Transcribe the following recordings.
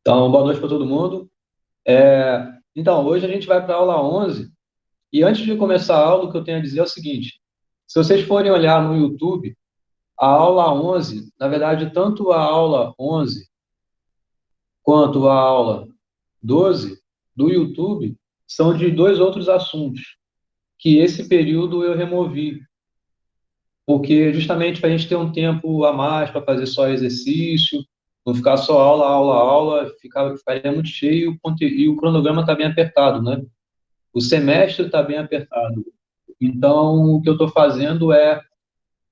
Então, boa noite para todo mundo. Então, hoje a gente vai para a aula 11, e antes de começar a aula, o que eu tenho a dizer é o seguinte: se vocês forem olhar no YouTube, a aula 11, na verdade, tanto a aula 11 quanto a aula 12 do YouTube são de dois outros assuntos, que esse período eu removi, porque justamente para a gente ter um tempo a mais para fazer só exercício, não ficar só aula, aula, aula, ficaria muito cheio e o cronograma está bem apertado, né? O semestre está bem apertado. Então, o que eu estou fazendo é,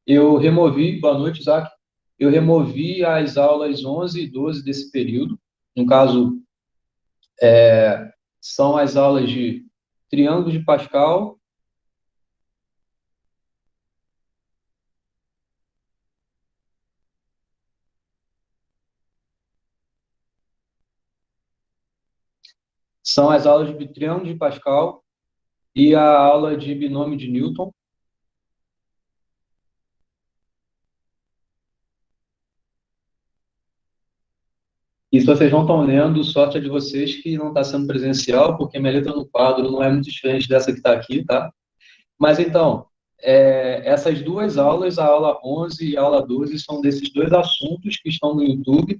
eu removi, boa noite, Isaac, eu removi as aulas 11 e 12 desse período. No caso, são as aulas de triângulo de Pascal, são as aulas de triângulo de Pascal e a aula de binômio de Newton. E se vocês não estão lendo, sorte é de vocês que não está sendo presencial, porque minha letra no quadro não é muito diferente dessa que está aqui, tá? Mas então, essas duas aulas, a aula 11 e a aula 12, são desses dois assuntos que estão no YouTube,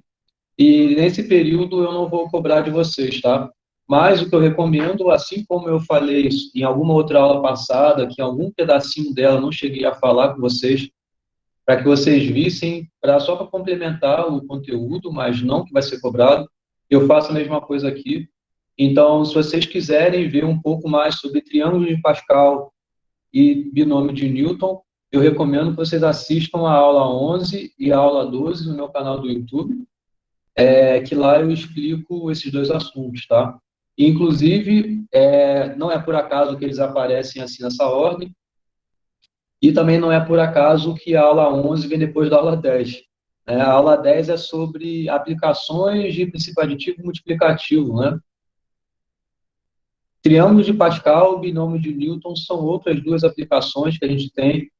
e nesse período eu não vou cobrar de vocês, tá? Mas o que eu recomendo, assim como eu falei em alguma outra aula passada, que algum pedacinho dela eu não cheguei a falar com vocês, para que vocês vissem, só para complementar o conteúdo, mas não que vai ser cobrado, eu faço a mesma coisa aqui. Então, se vocês quiserem ver um pouco mais sobre triângulo de Pascal e binômio de Newton, eu recomendo que vocês assistam a aula 11 e a aula 12 no meu canal do YouTube, que lá eu explico esses dois assuntos, tá? Inclusive, não é por acaso que eles aparecem assim nessa ordem, e também não é por acaso que a aula 11 vem depois da aula 10. A aula 10 é sobre aplicações de princípio aditivo e multiplicativo, né? Triângulo de Pascal, binômio de Newton são outras duas aplicações que a gente tem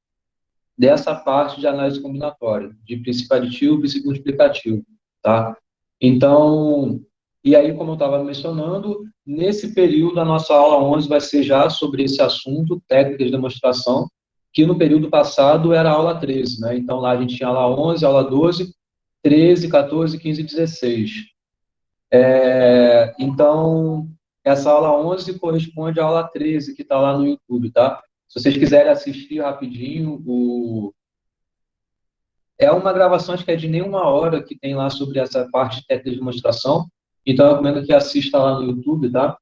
dessa parte de análise combinatória, de princípio aditivo e princípio multiplicativo, tá? Então, e aí, como eu estava mencionando, nesse período, a nossa aula 11 vai ser já sobre esse assunto, técnicas de demonstração, que no período passado era a aula 13, né? Então, lá a gente tinha a aula 11, a aula 12, 13, 14, 15 e 16. Então, essa aula 11 corresponde à aula 13, que está lá no YouTube, tá? Se vocês quiserem assistir rapidinho, é uma gravação, acho que é de nem uma hora, que tem lá sobre essa parte de técnica de demonstração. Então, eu recomendo que assista lá no YouTube, tá?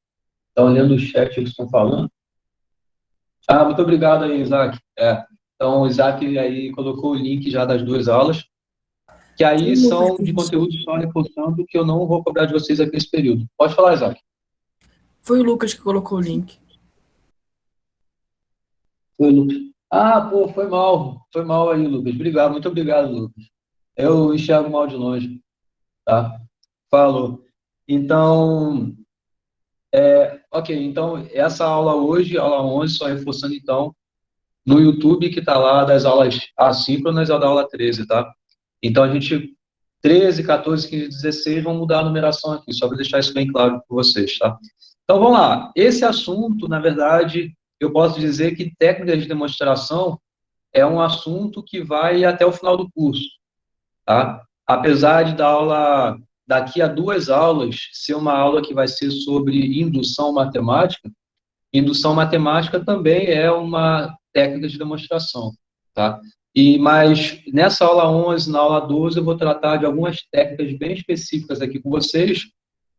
Estão olhando o chat que eles estão falando. Ah, muito obrigado aí, Isaac. Então, o Isaac aí colocou o link já das duas aulas, que aí são de conteúdo só reforçando que eu não vou cobrar de vocês aqui nesse período. Pode falar, Isaac. Foi o Lucas que colocou o link. Foi, Lucas. Ah, pô, foi mal. Foi mal aí, Lucas. Obrigado, muito obrigado, Lucas. Eu enxergo mal de longe, tá? Falou. Então, ok, então essa aula hoje, aula 11, só reforçando então, no YouTube que está lá das aulas assíncronas é da aula 13, tá? Então a gente, 13, 14, 15, 16, vamos mudar a numeração aqui, só para deixar isso bem claro para vocês, tá? Então vamos lá, esse assunto, na verdade, eu posso dizer que técnicas de demonstração é um assunto que vai até o final do curso, tá? Apesar de da aula, daqui a duas aulas, ser uma aula que vai ser sobre indução matemática também é uma técnica de demonstração, tá? Mas nessa aula 11, na aula 12, eu vou tratar de algumas técnicas bem específicas aqui com vocês,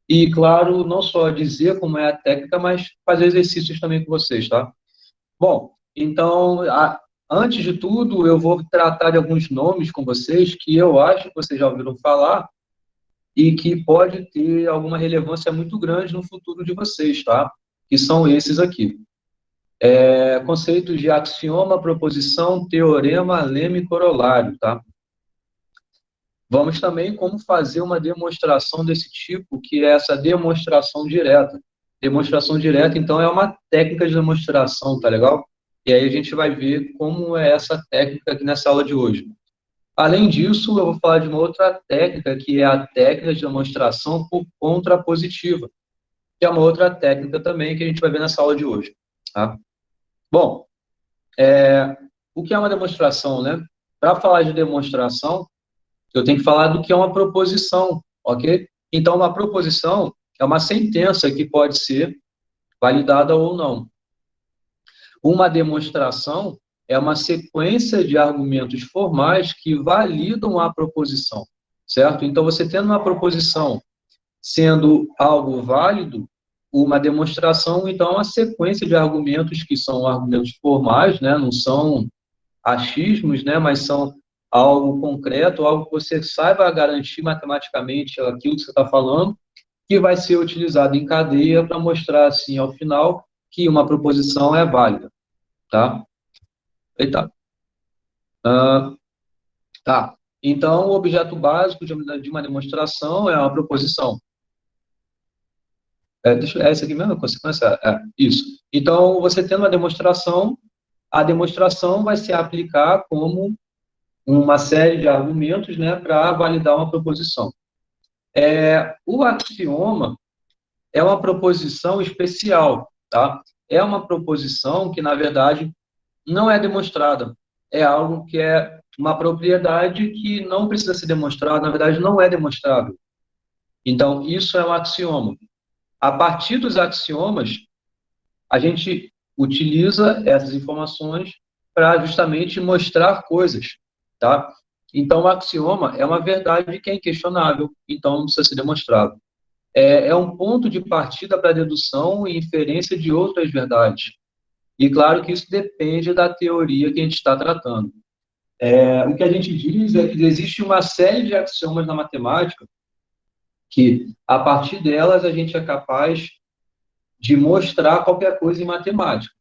e, claro, não só dizer como é a técnica, mas fazer exercícios também com vocês, tá? Bom, então, antes de tudo, eu vou tratar de alguns nomes com vocês que eu acho que vocês já ouviram falar e que pode ter alguma relevância muito grande no futuro de vocês, tá? Que são esses aqui. Conceitos de axioma, proposição, teorema, lema e corolário, tá? Vamos também como fazer uma demonstração desse tipo, que é essa demonstração direta. Demonstração direta, então, é uma técnica de demonstração, tá legal? E aí a gente vai ver como é essa técnica aqui nessa aula de hoje. Além disso, eu vou falar de uma outra técnica, que é a técnica de demonstração por contrapositiva, que é uma outra técnica também que a gente vai ver nessa aula de hoje, tá? Bom, o que é uma demonstração, né? Para falar de demonstração, eu tenho que falar do que é uma proposição, ok? Então, uma proposição é uma sentença que pode ser validada ou não. Uma demonstração é uma sequência de argumentos formais que validam a proposição, certo? Então, você tendo uma proposição sendo algo válido, uma demonstração, então, é uma sequência de argumentos que são argumentos formais, né? Não são achismos, né? Mas são algo concreto, algo que você saiba garantir matematicamente aquilo que você está falando, que vai ser utilizado em cadeia para mostrar, assim, ao final, que uma proposição é válida, tá? Eita. Ah, tá. Então, o objeto básico de uma demonstração é uma proposição. É essa aqui mesmo, a consequência? Isso. Então, você tendo uma demonstração, a demonstração vai se aplicar como uma série de argumentos, né, para validar uma proposição. O axioma é uma proposição especial, tá? É uma proposição que, na verdade, não é demonstrada. É algo que é uma propriedade que não precisa ser demonstrada, na verdade, não é demonstrável. Então, isso é um axioma. A partir dos axiomas, a gente utiliza essas informações para justamente mostrar coisas, tá? Então, o axioma é uma verdade que é inquestionável, então não precisa ser demonstrável. É um ponto de partida para dedução e inferência de outras verdades. E claro que isso depende da teoria que a gente está tratando. O que a gente diz é que existe uma série de axiomas na matemática que, a partir delas, a gente é capaz de mostrar qualquer coisa em matemática.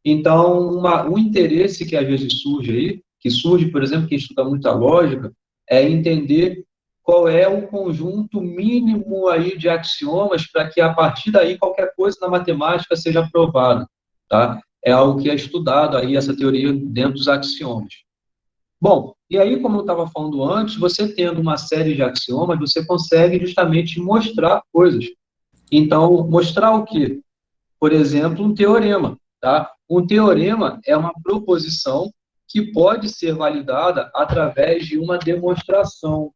Então, um interesse que às vezes surge aí, que surge, por exemplo, quem estuda muita lógica, é entender qual é o conjunto mínimo aí de axiomas para que, a partir daí, qualquer coisa na matemática seja provada, tá? É algo que é estudado aí, essa teoria, dentro dos axiomas. Bom, e aí, como eu estava falando antes, você tendo uma série de axiomas, você consegue justamente mostrar coisas. Então, mostrar o quê? Por exemplo, um teorema, tá? Um teorema é uma proposição que pode ser validada através de uma demonstração,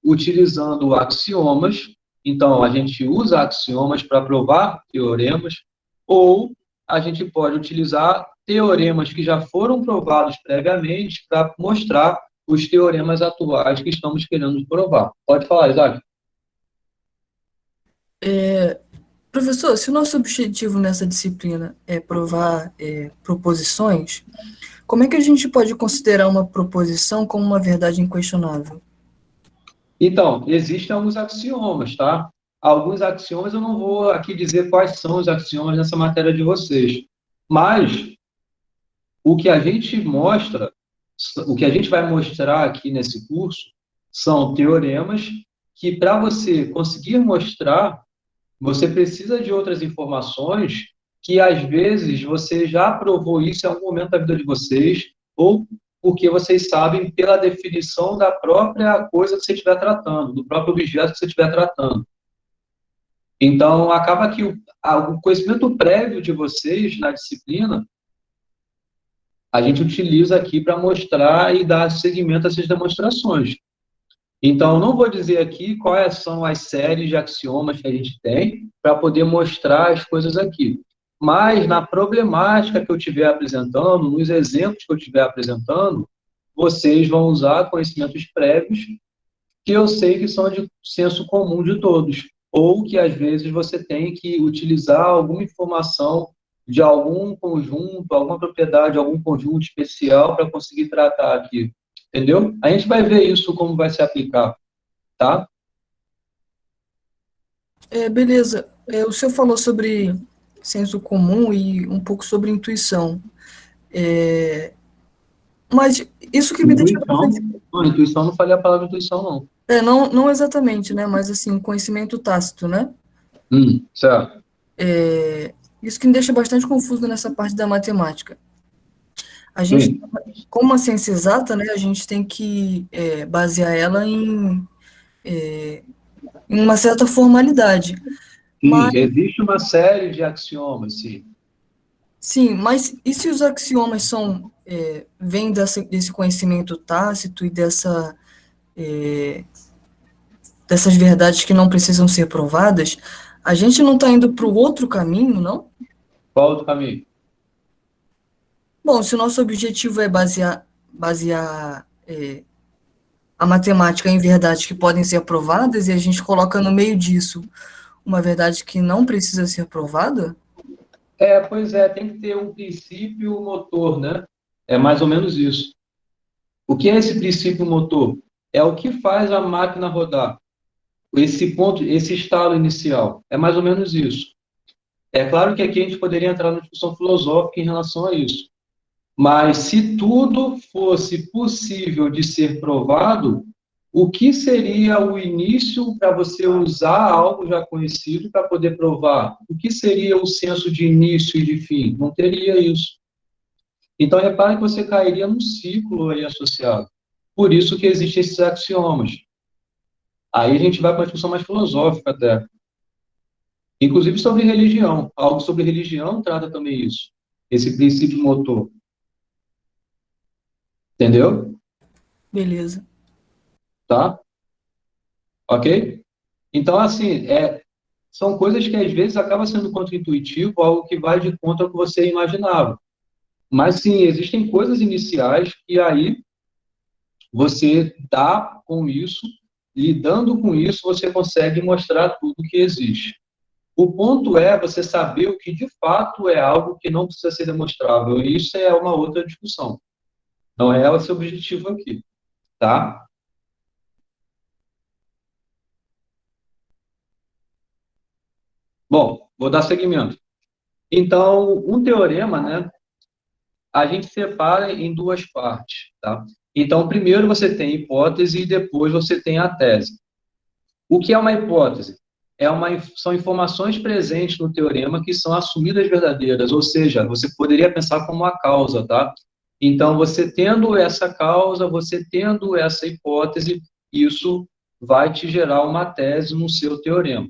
utilizando axiomas. Então, a gente usa axiomas para provar teoremas, ou a gente pode utilizar teoremas que já foram provados previamente para mostrar os teoremas atuais que estamos querendo provar. Pode falar, Isaac. Professor, se o nosso objetivo nessa disciplina é provar proposições, como é que a gente pode considerar uma proposição como uma verdade inquestionável? Então, existem alguns axiomas, tá? Alguns axiomas eu não vou aqui dizer quais são os axiomas nessa matéria de vocês, mas o que a gente mostra, o que a gente vai mostrar aqui nesse curso, são teoremas que, para você conseguir mostrar, você precisa de outras informações que, às vezes, você já provou isso em algum momento da vida de vocês, ou porque vocês sabem pela definição da própria coisa que você estiver tratando, do próprio objeto que você estiver tratando. Então, acaba que o conhecimento prévio de vocês na disciplina, a gente utiliza aqui para mostrar e dar seguimento a essas demonstrações. Então, não vou dizer aqui quais são as séries de axiomas que a gente tem para poder mostrar as coisas aqui. Mas, na problemática que eu estiver apresentando, nos exemplos que eu estiver apresentando, vocês vão usar conhecimentos prévios que eu sei que são de senso comum de todos, ou que, às vezes, você tem que utilizar alguma informação de algum conjunto, alguma propriedade, algum conjunto especial para conseguir tratar aqui. Entendeu? A gente vai ver isso como vai se aplicar, tá? Beleza. O senhor falou sobre senso comum e um pouco sobre intuição. Mas isso que me deixa bastante. Intuição. Não, intuição, não falei a palavra intuição, não. Não exatamente, né? Mas assim, um conhecimento tácito, né? Certo. Isso que me deixa bastante confuso nessa parte da matemática. A gente, Sim, como a ciência exata, né, a gente tem que basear ela em uma certa formalidade. Mas, sim, existe uma série de axiomas, sim. sim, mas e se os axiomas vêm desse conhecimento tácito e dessas verdades que não precisam ser provadas, a gente não está indo para o outro caminho, não? Qual outro caminho? Bom, se o nosso objetivo é basear a matemática em verdades que podem ser provadas e a gente coloca no meio disso uma verdade que não precisa ser provada, Pois é, tem que ter um princípio motor, né? É mais ou menos isso. O que é esse princípio motor? É o que faz a máquina rodar. Esse ponto, esse estalo inicial. É mais ou menos isso. É claro que aqui a gente poderia entrar numa discussão filosófica em relação a isso. Mas se tudo fosse possível de ser provado, o que seria o início para você usar algo já conhecido para poder provar? O que seria o senso de início e de fim? Não teria isso. Então, repare que você cairia num ciclo aí associado. Por isso que existem esses axiomas. Aí a gente vai para uma discussão mais filosófica até. Inclusive sobre religião. Algo sobre religião trata também isso. Esse princípio motor. Entendeu? beleza. Tá? Ok? Então, assim, são coisas que às vezes acaba sendo contraintuitivo, algo que vai de contra o que você imaginava. Mas sim, existem coisas iniciais que aí você dá com isso, lidando com isso, você consegue mostrar tudo que existe. O ponto é você saber o que de fato é algo que não precisa ser demonstrável. E isso é uma outra discussão. Não é esse o objetivo aqui, tá? Bom, vou dar seguimento. Então, um teorema, né, a gente separa em duas partes, tá? Então, primeiro você tem a hipótese e depois você tem a tese. O que é uma hipótese? São informações presentes no teorema que são assumidas verdadeiras, ou seja, você poderia pensar como uma causa, tá? Então, você tendo essa causa, você tendo essa hipótese, isso vai te gerar uma tese no seu teorema.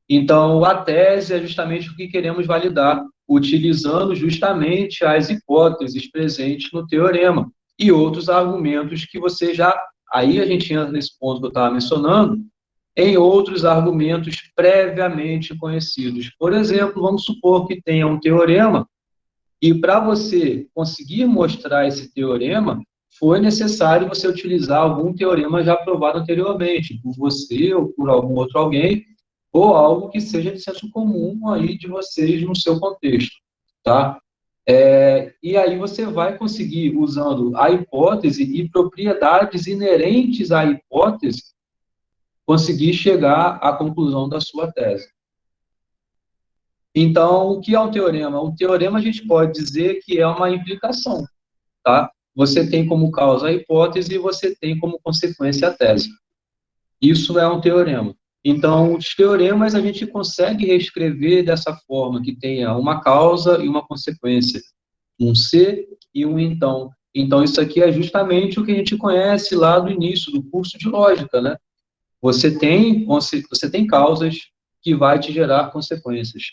Então, a tese é justamente o que queremos validar, utilizando justamente as hipóteses presentes no teorema e outros argumentos que você já. Aí a gente entra nesse ponto que eu estava mencionando, em outros argumentos previamente conhecidos. Por exemplo, vamos supor que tenha um teorema e para você conseguir mostrar esse teorema, foi necessário você utilizar algum teorema já provado anteriormente, por você ou por algum outro alguém, ou algo que seja de senso comum aí de vocês no seu contexto, tá? E aí você vai conseguir, usando a hipótese e propriedades inerentes à hipótese, conseguir chegar à conclusão da sua tese. Então, o que é um teorema? Um teorema a gente pode dizer que é uma implicação, tá? Você tem como causa a hipótese e você tem como consequência a tese. Isso é um teorema. Então, os teoremas a gente consegue reescrever dessa forma, que tenha uma causa e uma consequência, um se e um então. Então, isso aqui é justamente o que a gente conhece lá do início do curso de lógica, né? Você tem causas que vai te gerar consequências.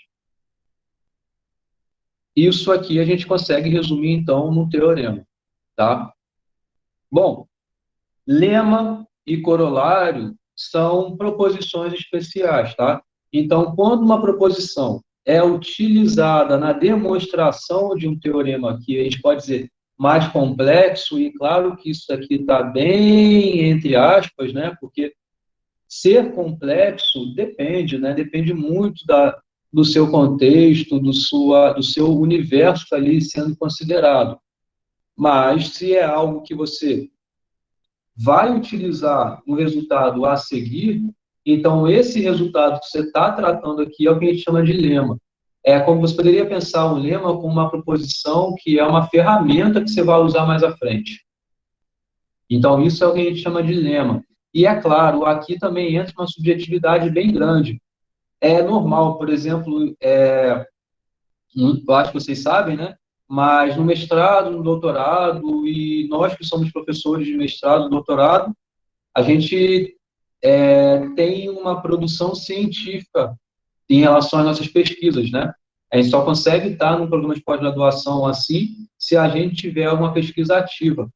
Isso aqui a gente consegue resumir, então, no teorema, tá? Bom, lema e corolário são proposições especiais, tá? Então, quando uma proposição é utilizada na demonstração de um teorema que a gente pode dizer mais complexo, e claro que isso aqui está bem entre aspas, né? Porque ser complexo depende, né? Depende muito do seu contexto, do seu universo ali sendo considerado. Mas se é algo que você vai utilizar no resultado a seguir, então esse resultado que você está tratando aqui é o que a gente chama de lema. É como você poderia pensar um lema como uma proposição que é uma ferramenta que você vai usar mais à frente. Então isso é o que a gente chama de lema. E é claro, aqui também entra uma subjetividade bem grande. É normal, por exemplo, eu acho que vocês sabem, né? mas no mestrado, no doutorado, e nós que somos professores de mestrado, doutorado, a gente tem uma produção científica em relação às nossas pesquisas, né? A gente só consegue estar num programa de pós-graduação assim se a gente tiver alguma pesquisa ativa.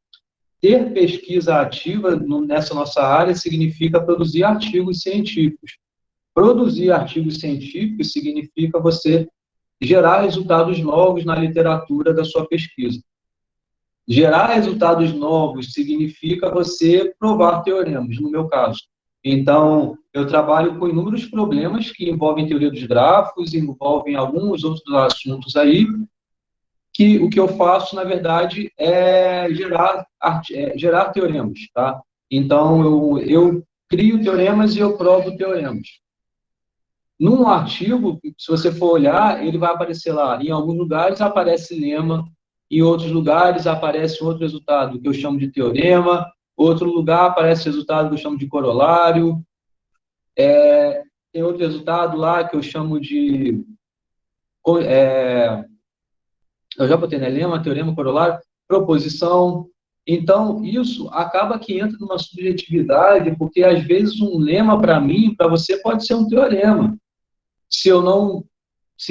Ter pesquisa ativa nessa nossa área significa produzir artigos científicos. Produzir artigos científicos significa você gerar resultados novos na literatura da sua pesquisa. Gerar resultados novos significa você provar teoremas, no meu caso. Então, eu trabalho com inúmeros problemas que envolvem teoria dos grafos, envolvem alguns outros assuntos aí, que o que eu faço, na verdade, é gerar teoremas, tá? Então, eu crio teoremas e eu provo teoremas. Num artigo, se você for olhar, ele vai aparecer lá. Em alguns lugares aparece lema, em outros lugares aparece outro resultado que eu chamo de teorema, outro lugar aparece resultado que eu chamo de corolário, tem outro resultado lá que eu chamo de... eu já botei, né? Lema, teorema, corolário, proposição. Então, isso acaba que entra numa subjetividade, porque às vezes um lema para mim, para você, pode ser um teorema. Se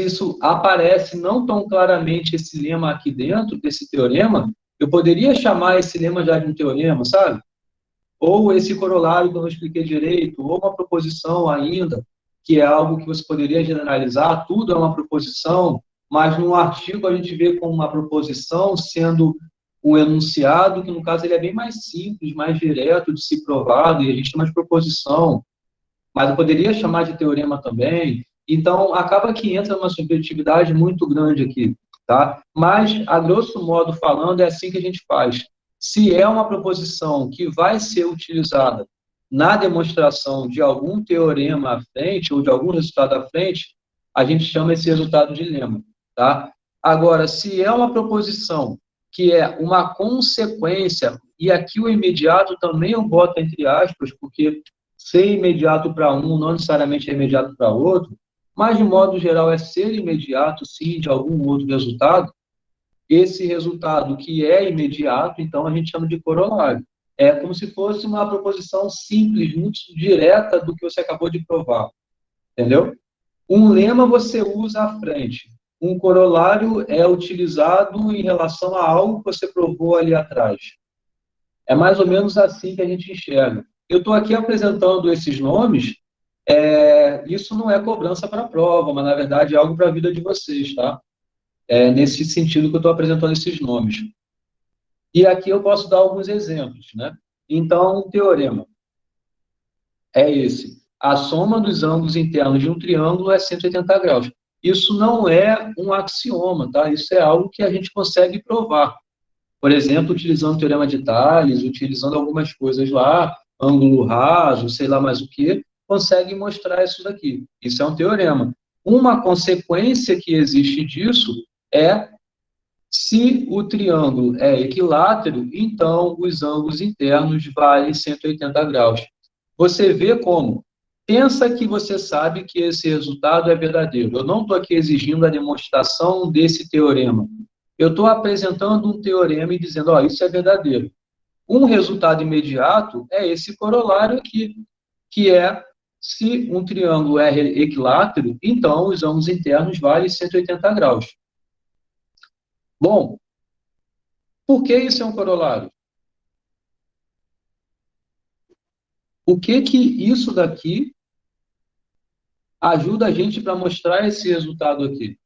isso aparece não tão claramente esse lema aqui dentro desse teorema, eu poderia chamar esse lema já de um teorema, sabe? Ou esse corolário que eu não expliquei direito, ou uma proposição ainda, que é algo que você poderia generalizar, tudo é uma proposição, mas num artigo a gente vê como uma proposição sendo um enunciado, que no caso ele é bem mais simples, mais direto de ser provado, e a gente chama de proposição, mas eu poderia chamar de teorema também. Então, acaba que entra uma subjetividade muito grande aqui, tá? Mas, a grosso modo falando, é assim que a gente faz. Se é uma proposição que vai ser utilizada na demonstração de algum teorema à frente, ou de algum resultado à frente, a gente chama esse resultado de lema, tá? Agora, se é uma proposição que é uma consequência, e aqui o imediato também eu boto entre aspas, porque ser imediato para um não necessariamente é imediato para outro, mas, de modo geral, é ser imediato, sim, de algum outro resultado. Esse resultado que é imediato, então, a gente chama de corolário. É como se fosse uma proposição simples, muito direta do que você acabou de provar. Entendeu? Um lema você usa à frente. Um corolário é utilizado em relação a algo que você provou ali atrás. É mais ou menos assim que a gente enxerga. Eu estou aqui apresentando esses nomes, isso não é cobrança para a prova, mas, na verdade, é algo para a vida de vocês, tá? É nesse sentido que eu estou apresentando esses nomes. E aqui eu posso dar alguns exemplos, né? Então, o teorema é esse. A soma dos ângulos internos de um triângulo é 180 graus. Isso não é um axioma, tá? Isso é algo que a gente consegue provar. Por exemplo, utilizando o teorema de Tales, utilizando algumas coisas lá, ângulo raso, sei lá mais o que, consegue mostrar isso daqui. Isso é um teorema. Uma consequência que existe disso é se o triângulo é equilátero, então os ângulos internos valem 180 graus. Você vê como? Pensa que você sabe que esse resultado é verdadeiro. Eu não estou aqui exigindo a demonstração desse teorema. Eu estou apresentando um teorema e dizendo, ó, isso é verdadeiro. Um resultado imediato é esse corolário aqui, que é, se um triângulo é equilátero, então os ângulos internos valem 180 graus. Bom, por que isso é um corolário? O que isso daqui ajuda a gente para mostrar esse resultado aqui?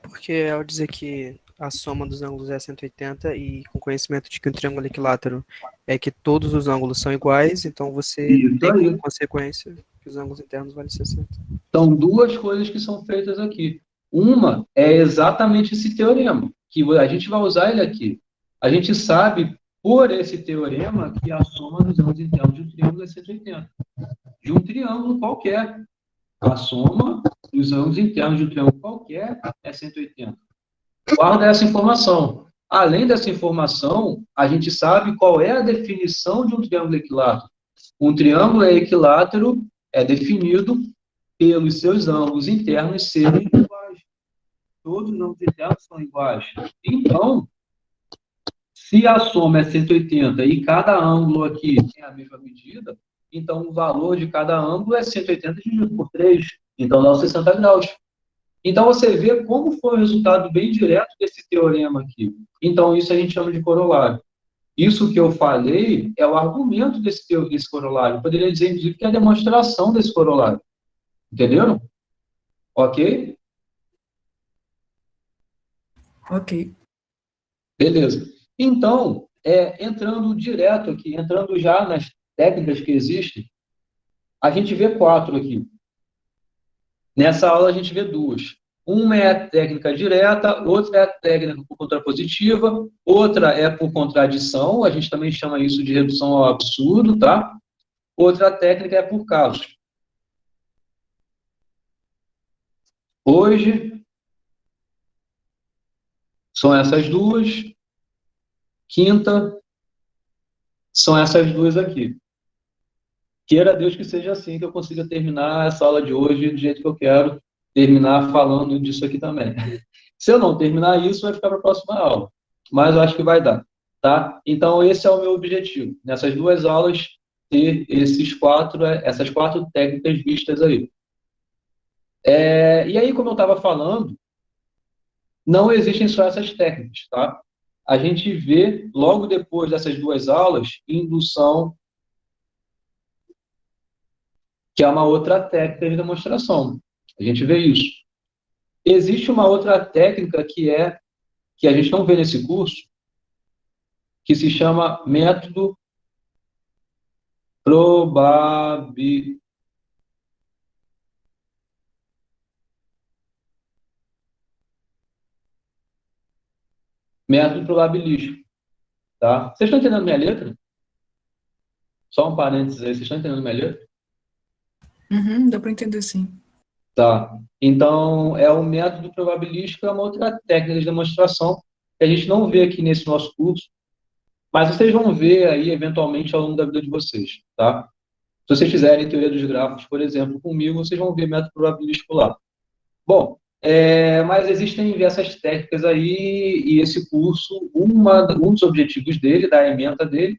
Porque ao dizer que a soma dos ângulos é 180 e com conhecimento de que um triângulo equilátero é que todos os ângulos são iguais, então você Isso tem aí. como consequência que os ângulos internos valem 60. São duas coisas que são feitas aqui. Uma é exatamente esse teorema, que a gente vai usar ele aqui. A gente sabe, por esse teorema, que a soma dos ângulos internos de um triângulo é 180. De um triângulo qualquer. A soma dos ângulos internos de um triângulo qualquer é 180. Guarda essa informação. Além dessa informação, a gente sabe qual é a definição de um triângulo equilátero. Um triângulo é equilátero, é definido pelos seus ângulos internos serem iguais. Todos os ângulos internos são iguais. Então, se a soma é 180 e cada ângulo aqui tem a mesma medida, então o valor de cada ângulo é 180 dividido por 3. Então dá os 60 graus. Então você vê como foi o resultado bem direto desse teorema aqui. Então isso a gente chama de corolário. Isso que eu falei é o argumento desse corolário. Eu poderia dizer, inclusive, que é a demonstração desse corolário. Entenderam? Ok? Ok. Beleza. Então, entrando direto aqui, entrando já nas técnicas que existem, a gente vê 4 aqui. Nessa aula a gente vê 2. Uma é a técnica direta, outra é a técnica por contrapositiva, outra é por contradição, a gente também chama isso de redução ao absurdo, tá? Outra técnica é por casos. Hoje, são essas duas. Quinta, são essas duas aqui. Queira Deus que seja assim, que eu consiga terminar essa aula de hoje do jeito que eu quero, terminar falando disso aqui também. Se eu não terminar isso, vai ficar para a próxima aula. Mas eu acho que vai dar, tá? Então, esse é o meu objetivo. Nessas 2 aulas, ter essas 4 técnicas vistas aí. E aí, como eu estava falando, não existem só essas técnicas, tá? A gente vê, logo depois dessas 2 aulas, indução, que é uma outra técnica de demonstração. A gente vê isso. Existe uma outra técnica que a gente não vê nesse curso, que se chama método probabilístico, tá? Vocês estão entendendo minha letra? Só um parênteses aí, vocês estão entendendo minha letra? Uhum, dá para entender sim. Tá. Então, o método probabilístico é uma outra técnica de demonstração que a gente não vê aqui nesse nosso curso, mas vocês vão ver aí, eventualmente, ao longo da vida de vocês, tá? Se vocês fizerem teoria dos grafos, por exemplo, comigo, vocês vão ver método probabilístico lá. Bom, mas existem diversas técnicas aí, e esse curso, um dos objetivos dele, da ementa dele,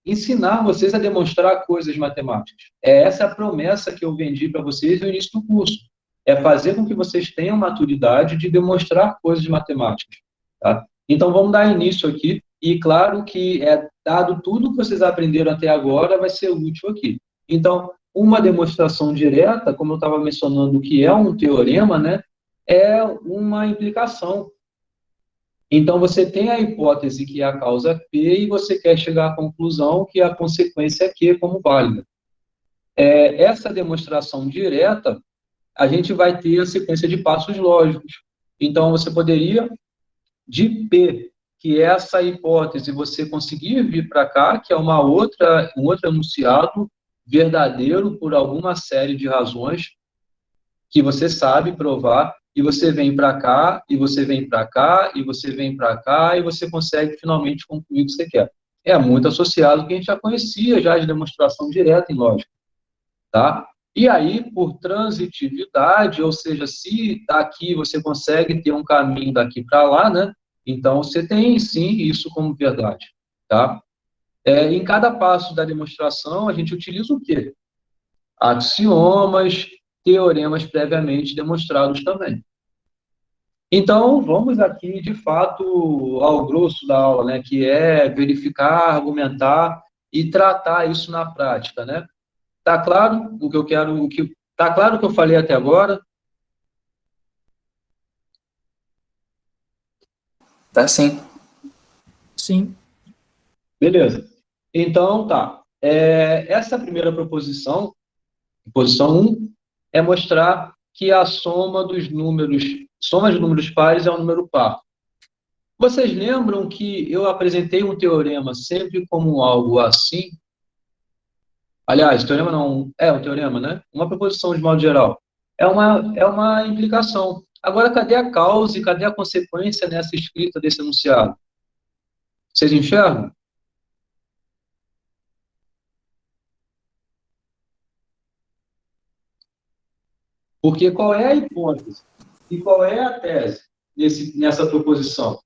ensinar vocês a demonstrar coisas matemáticas. Essa a promessa que eu vendi para vocês no início do curso. É fazer com que vocês tenham maturidade de demonstrar coisas matemáticas. Tá? Então, vamos dar início aqui, e claro que, dado tudo que vocês aprenderam até agora, vai ser útil aqui. Então, uma demonstração direta, como eu estava mencionando, que é um teorema, né, é uma implicação. Então, você tem a hipótese que é a causa P e você quer chegar à conclusão que a consequência é Q como válida. Essa demonstração direta, a gente vai ter a sequência de passos lógicos. Então, você poderia, de P, que é essa hipótese, você conseguir vir para cá, que é um outro enunciado verdadeiro por alguma série de razões que você sabe provar, e você vem para cá, e você vem para cá, e você vem para cá, e você consegue finalmente concluir o que você quer. É muito associado ao que a gente já conhecia já de demonstração direta em lógica, tá? E aí, por transitividade, ou seja, se daqui você consegue ter um caminho daqui para lá, né? Então, você tem, sim, isso como verdade, tá? Em cada passo da demonstração, a gente utiliza o quê? Axiomas, teoremas previamente demonstrados também. Então, vamos aqui, de fato, ao grosso da aula, né, que é verificar, argumentar e tratar isso na prática, né? Tá claro o que eu quero, tá claro o que eu falei até agora? Tá sim. Sim. Beleza. Então, tá. Essa primeira proposição, proposição 1, é mostrar que a soma de números pares é um número par. Vocês lembram que eu apresentei um teorema sempre como algo assim? Aliás, teorema não, um teorema, né? Uma proposição de modo geral. É uma implicação. Agora, cadê a causa e cadê a consequência nessa escrita desse enunciado? Vocês enxergam? Porque qual é a hipótese e qual é a tese nessa proposição?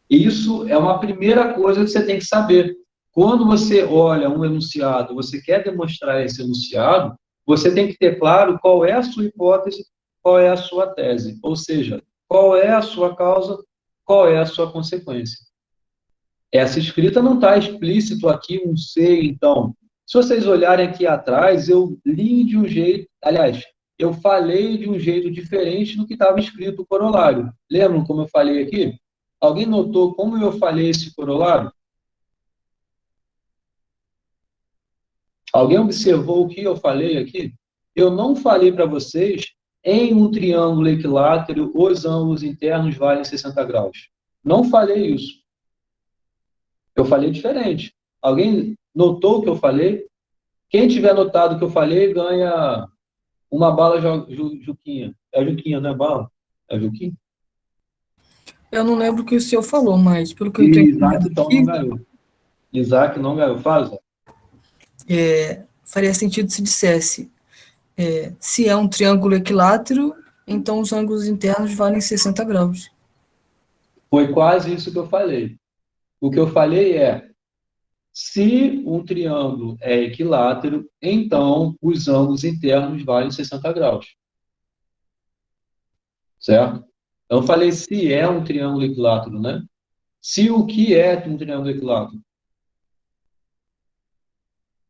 Isso é uma primeira coisa que você tem que saber. Quando você olha um enunciado, você quer demonstrar esse enunciado, você tem que ter claro qual é a sua hipótese, qual é a sua tese. Ou seja, qual é a sua causa, qual é a sua consequência. Essa escrita não está explícito aqui, não sei, então. Se vocês olharem aqui atrás, eu li de um jeito, aliás, eu falei de um jeito diferente do que estava escrito o corolário. Lembram como eu falei aqui? Alguém notou como eu falei esse corolário? Alguém observou o que eu falei aqui? Eu não falei para vocês, em um triângulo equilátero, os ângulos internos valem 60 graus. Não falei isso. Eu falei diferente. Alguém notou o que eu falei? Quem tiver notado o que eu falei, ganha uma bala Juquinha. É Juquinha, não é bala? É Juquinha? Eu não lembro o que o senhor falou, mas pelo que eu estou E entendendo Isaac, então, não aqui, ganhou. Isaac não ganhou. Faz, ó. faria sentido se dissesse, se é um triângulo equilátero, então os ângulos internos valem 60 graus. Foi quase isso que eu falei. O que eu falei é, se um triângulo é equilátero, então os ângulos internos valem 60 graus. Certo? Eu falei se é um triângulo equilátero, né? Se o que é um triângulo equilátero.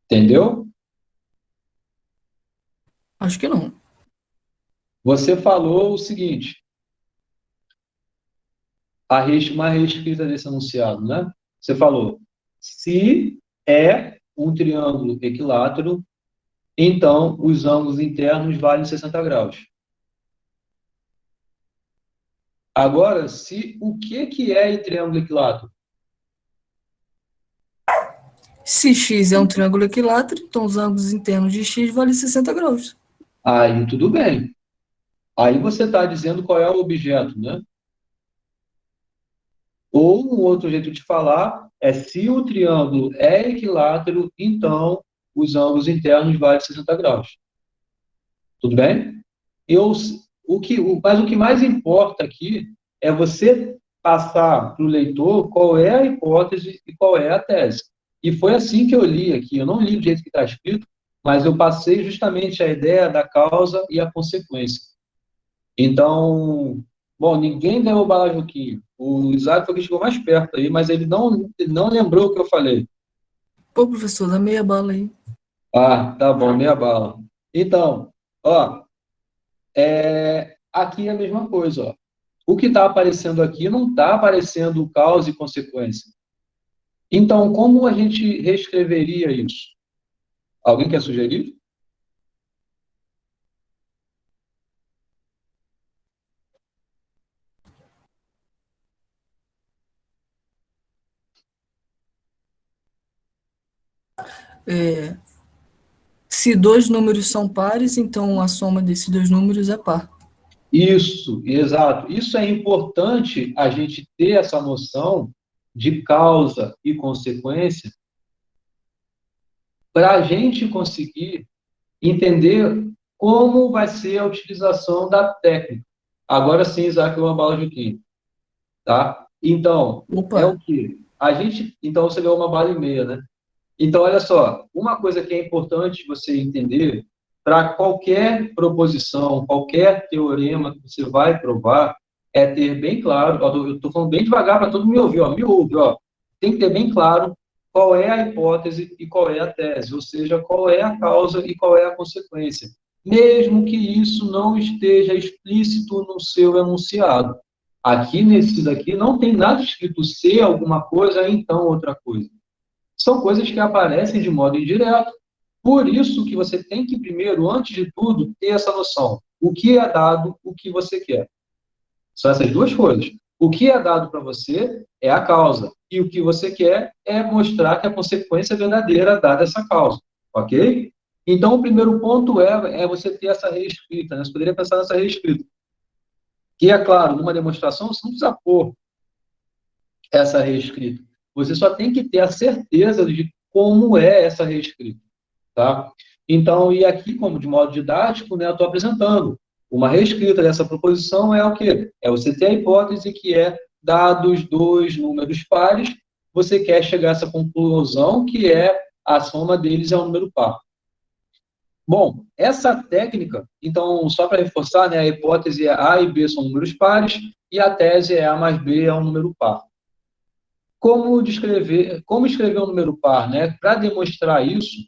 Entendeu? Acho que não. Você falou o seguinte, uma reescrita desse enunciado, né? Você falou, se é um triângulo equilátero, então os ângulos internos valem 60 graus. Agora, se o que é triângulo equilátero? Se x é um triângulo equilátero, então os ângulos internos de x valem 60 graus. Aí tudo bem. Aí você está dizendo qual é o objeto, né? Ou um outro jeito de falar é se o triângulo é equilátero, então os ângulos internos valem 60 graus. Tudo bem? Mas o que mais importa aqui é você passar para o leitor qual é a hipótese e qual é a tese. E foi assim que eu li aqui. Eu não li do jeito que está escrito, mas eu passei justamente a ideia da causa e a consequência. Então, bom, ninguém deu o balajuquinho. O Isaac foi quem chegou mais perto aí, mas ele não lembrou o que eu falei. Pô, professor, dá meia bala aí. Ah, tá bom, meia bala. Então, ó, aqui é a mesma coisa, ó. O que está aparecendo aqui não está aparecendo causa e consequência. Então, como a gente reescreveria isso? Alguém quer sugerir? Se dois números são pares, então a soma desses dois números é par. Isso, exato. Isso é importante a gente ter essa noção de causa e consequência para a gente conseguir entender como vai ser a utilização da técnica. Agora sim, Isaac, uma bala Juquinha, tá? Então, é o Opa, quê? Então você ganhou uma bala e meia, né? Então, olha só, uma coisa que é importante você entender, para qualquer proposição, qualquer teorema que você vai provar, é ter bem claro, ó, eu estou falando bem devagar para todo mundo me ouvir, ó, me ouve, ó, tem que ter bem claro qual é a hipótese e qual é a tese, ou seja, qual é a causa e qual é a consequência, mesmo que isso não esteja explícito no seu enunciado. Aqui, nesse daqui, não tem nada escrito ser alguma coisa, então outra coisa. São coisas que aparecem de modo indireto. Por isso que você tem que, primeiro, antes de tudo, ter essa noção. O que é dado, o que você quer. São essas duas coisas. O que é dado para você é a causa. E o que você quer é mostrar que a consequência é verdadeira dada essa causa. Ok? Então, o primeiro ponto é você ter essa reescrita. Né? Você poderia pensar nessa reescrita. Que, é claro, numa demonstração, você não precisa pôr essa reescrita. Você só tem que ter a certeza de como é essa reescrita, tá? Então, e aqui, como de modo didático, né, eu estou apresentando. Uma reescrita dessa proposição é o quê? É você ter a hipótese que dados dois números pares, você quer chegar a essa conclusão que a soma deles é um número par. Bom, essa técnica, então, só para reforçar, né, a hipótese é A e B são números pares, e a tese é A mais B é um número par. Como escrever um número par, né? Para demonstrar isso,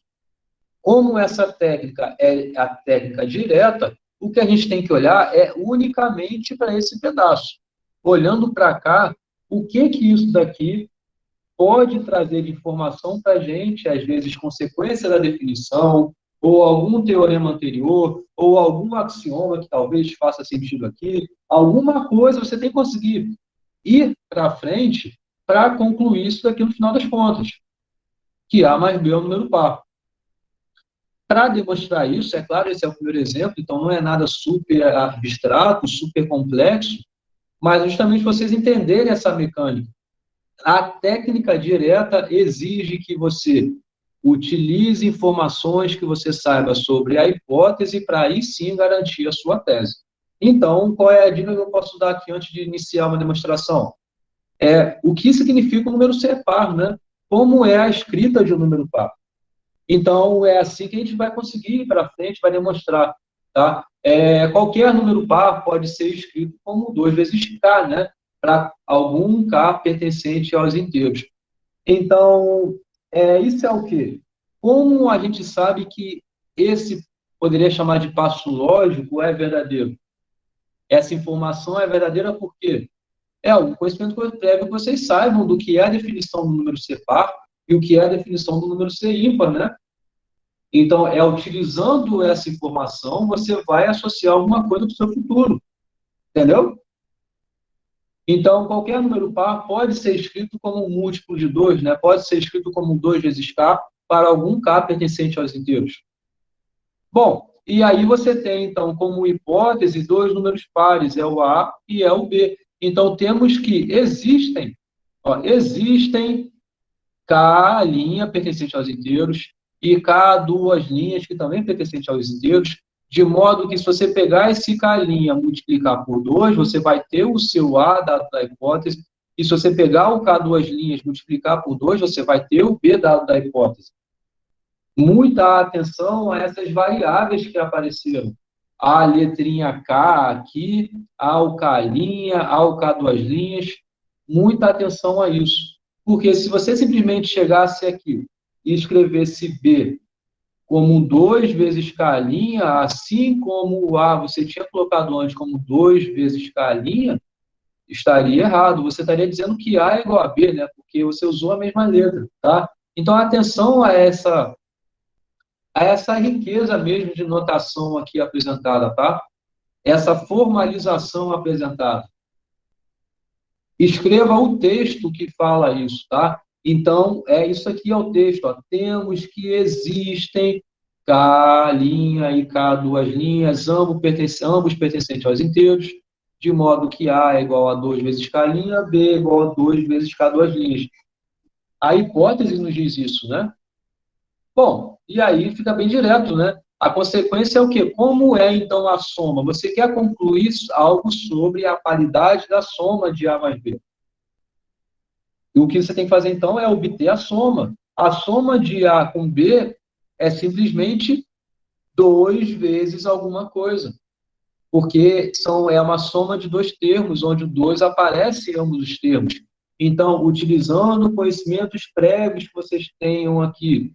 como essa técnica é a técnica direta, o que a gente tem que olhar é unicamente para esse pedaço. Olhando para cá, o que isso daqui pode trazer de informação para a gente, às vezes consequência da definição, ou algum teorema anterior, ou algum axioma que talvez faça sentido aqui, alguma coisa você tem que conseguir ir para frente para concluir isso daqui no final das contas, que A mais B é um número par. Para demonstrar isso, é claro, esse é o primeiro exemplo, então não é nada super abstrato, super complexo, mas justamente vocês entenderem essa mecânica. A técnica direta exige que você utilize informações que você saiba sobre a hipótese para aí sim garantir a sua tese. Então, qual é a dica que eu posso dar aqui antes de iniciar uma demonstração? O que significa o número ser par, né? Como é a escrita de um número par. Então, é assim que a gente vai conseguir ir para frente, vai demonstrar, tá? Qualquer número par pode ser escrito como 2 vezes k, né? Para algum k pertencente aos inteiros. Então, isso é o quê? Como a gente sabe que esse, poderia chamar de passo lógico, é verdadeiro? Essa informação é verdadeira por quê? Um conhecimento prévio que vocês saibam do que é a definição do número ser par e o que é a definição do número ser ímpar, né? Então, utilizando essa informação, você vai associar alguma coisa para o seu futuro. Entendeu? Então, qualquer número par pode ser escrito como um múltiplo de 2, né? Pode ser escrito como 2 vezes k para algum k pertencente aos inteiros. Bom, e aí você tem, então, como hipótese, 2 números pares, é o A e é o B. Então, temos que existem k' pertencente aos inteiros e k duas linhas que também pertencente aos inteiros, de modo que se você pegar esse k' e multiplicar por 2, você vai ter o seu A dado da hipótese, e se você pegar o k duas linhas e multiplicar por 2, você vai ter o B dado da hipótese. Muita atenção a essas variáveis que apareceram. A letrinha K aqui, ao K', ao K duas linhas. Muita atenção a isso. Porque se você simplesmente chegasse aqui e escrevesse B como 2 vezes K', assim como o A você tinha colocado antes como 2 vezes K', estaria errado. Você estaria dizendo que A é igual a B, né? Porque você usou a mesma letra, tá? Então, atenção a essa riqueza mesmo de notação aqui apresentada, tá? Essa formalização apresentada. Escreva o texto que fala isso, tá? Então, isso aqui é o texto, ó. Temos que existem K' e K duas linhas, ambos pertencentes aos inteiros, de modo que A é igual a 2 vezes K', B é igual a 2 vezes K duas linhas. A hipótese nos diz isso, né? Bom, e aí fica bem direto, né? A consequência é o quê? Como é, então, a soma? Você quer concluir algo sobre a paridade da soma de A mais B. E o que você tem que fazer, então, é obter a soma. A soma de A com B é simplesmente 2 vezes alguma coisa. Porque é uma soma de 2 termos, onde o 2 aparece em ambos os termos. Então, utilizando conhecimentos prévios que vocês tenham aqui,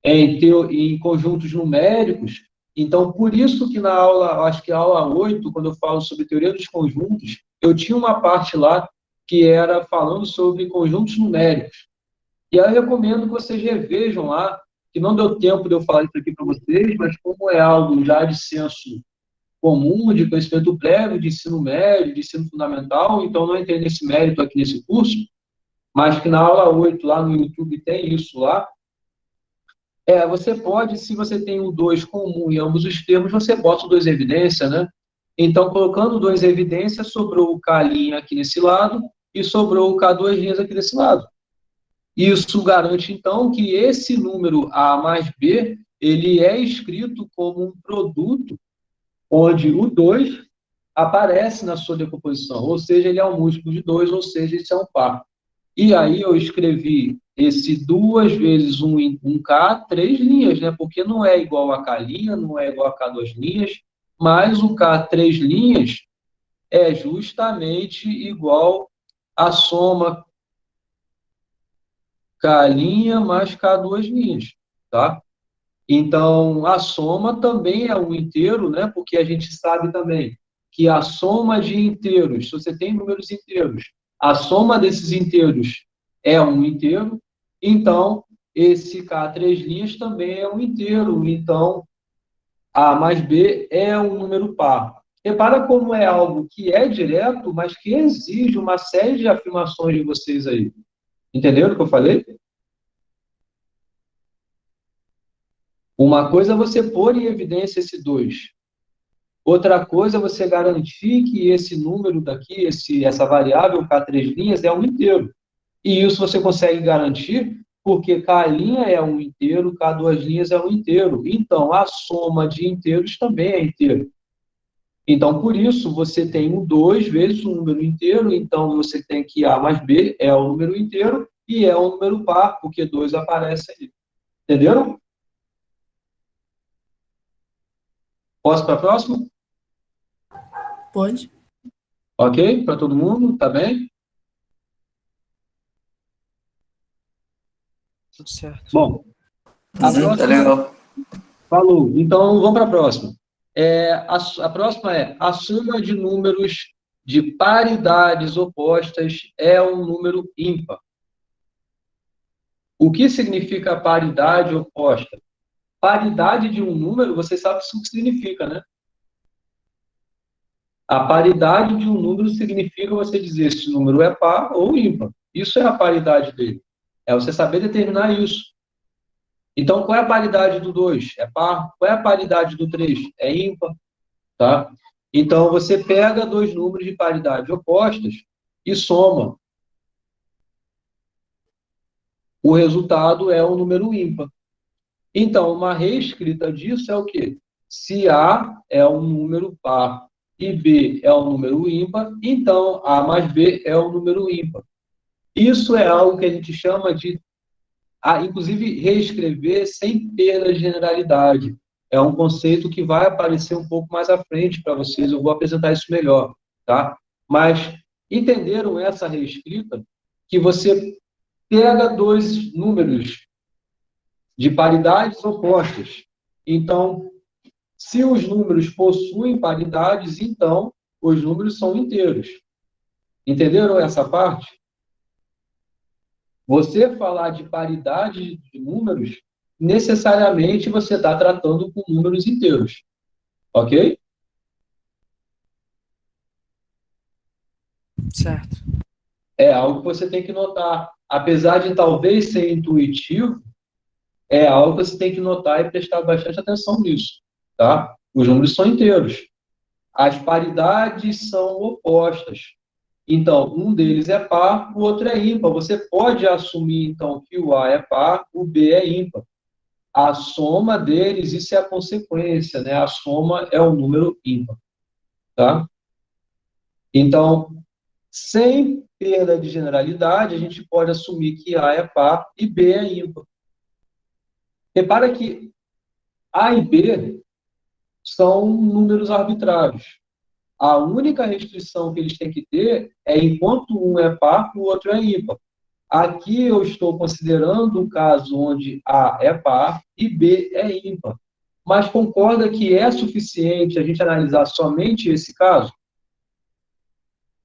em conjuntos numéricos. Então, por isso que na aula, acho que a aula 8, quando eu falo sobre teoria dos conjuntos, eu tinha uma parte lá que era falando sobre conjuntos numéricos. E aí eu recomendo que vocês revejam lá, que não deu tempo de eu falar isso aqui para vocês, mas como é algo já de senso comum, de conhecimento prévio, de ensino médio, de ensino fundamental, então não entrei nesse mérito aqui nesse curso, mas que na aula 8 lá no YouTube tem isso lá. Você pode, se você tem o 2 comum em ambos os termos, você bota o 2 em evidência, né? Então, colocando o 2 em evidência, sobrou o K' aqui nesse lado e sobrou o K duas linhas aqui desse lado. Isso garante, então, que esse número A mais B, ele é escrito como um produto onde o 2 aparece na sua decomposição, ou seja, ele é um múltiplo de 2, ou seja, isso é um par. E aí eu escrevi esse 2 vezes 1 em 1K, 3 linhas, né? Porque não é igual a K linha, não é igual a K 2 linhas, mas o K 3 linhas é justamente igual à soma K linha mais K 2 linhas, tá? Então, a soma também é um inteiro, né? Porque a gente sabe também que a soma de inteiros, se você tem números inteiros, a soma desses inteiros é um inteiro, então esse K três linhas também é um inteiro, então A mais B é um número par. Repara como é algo que é direto, mas que exige uma série de afirmações de vocês aí. Entenderam o que eu falei? Uma coisa é você pôr em evidência esse 2. Outra coisa é você garantir que esse número daqui, essa variável K três linhas, é um inteiro. E isso você consegue garantir porque K linha é um inteiro, K duas linhas é um inteiro. Então, a soma de inteiros também é inteiro. Então, por isso, você tem o 2 vezes o número inteiro. Então, você tem que A mais B é o número inteiro e é um número par, porque 2 aparece aí. Entenderam? Posso para a próxima? Pode. Ok? Para todo mundo? Tá bem? Tudo certo. Bom, a Tá próxima... legal. Falou. Então, vamos para a próxima. A próxima é a soma de números de paridades opostas é um número ímpar. O que significa paridade oposta? Paridade de um número, você sabe o que significa, né? A paridade de um número significa você dizer se o número é par ou ímpar. Isso é a paridade dele. É você saber determinar isso. Então, qual é a paridade do 2? É par. Qual é a paridade do 3? É ímpar. Tá? Então, você pega dois números de paridade opostas e soma. O resultado é um número ímpar. Então, uma reescrita disso é o quê? Se A é um número par e B é um número ímpar, então A mais B é um número ímpar. Isso é algo que a gente chama de, inclusive, reescrever sem perda de generalidade. É um conceito que vai aparecer um pouco mais à frente para vocês, eu vou apresentar isso melhor, tá? Mas entenderam essa reescrita? Que você pega dois números de paridades opostas. Então, se os números possuem paridades, então os números são inteiros. Entenderam essa parte? Você falar de paridade de números, necessariamente você está tratando com números inteiros. Ok? Certo. É algo que você tem que notar. Apesar de talvez ser intuitivo, é algo que você tem que notar e prestar bastante atenção nisso. Tá? Os números são inteiros. As paridades são opostas. Então, um deles é par, o outro é ímpar. Você pode assumir, então, que o A é par, o B é ímpar. A soma deles, isso é a consequência, né? A soma é o número ímpar. Tá? Então, sem perda de generalidade, a gente pode assumir que A é par e B é ímpar. Repara que A e B são números arbitrários. A única restrição que eles têm que ter é enquanto um é par, o outro é ímpar. Aqui eu estou considerando o caso onde A é par e B é ímpar. Mas concorda que é suficiente a gente analisar somente esse caso?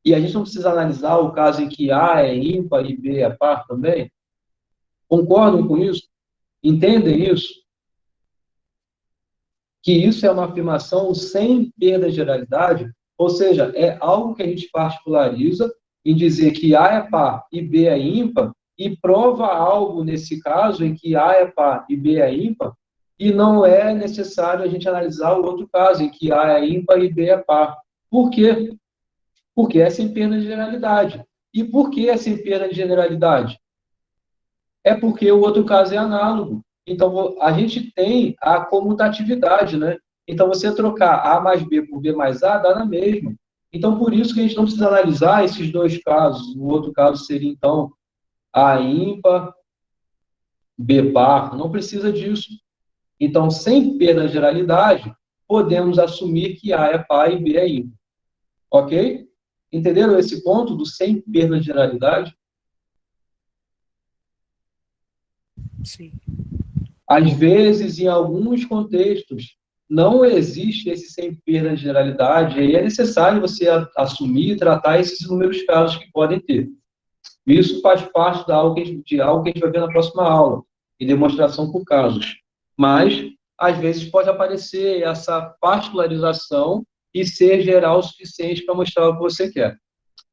E a gente não precisa analisar o caso em que A é ímpar e B é par também? Concordam com isso? Entendem isso? Que isso é uma afirmação sem perda de generalidade, ou seja, é algo que a gente particulariza em dizer que A é par e B é ímpar e prova algo nesse caso em que A é par e B é ímpar e não é necessário a gente analisar o outro caso em que A é ímpar e B é par. Por quê? Porque é sem perda de generalidade. E por que é sem perda de generalidade? É porque o outro caso é análogo. Então, a gente tem a comutatividade, né? Então, você trocar A mais B por B mais A dá na mesma. Então, por isso que a gente não precisa analisar esses dois casos. O outro caso seria, então, A ímpar, B par. Não precisa disso. Então, sem perda na generalidade, podemos assumir que A é par e B é ímpar. Ok? Entenderam esse ponto do sem perda na generalidade? Sim. Às vezes, em alguns contextos, não existe esse sem perda de generalidade, e aí é necessário você assumir e tratar esses inúmeros casos que podem ter. Isso faz parte de algo que a gente vai ver na próxima aula, em demonstração por casos. Mas, às vezes, pode aparecer essa particularização e ser geral o suficiente para mostrar o que você quer.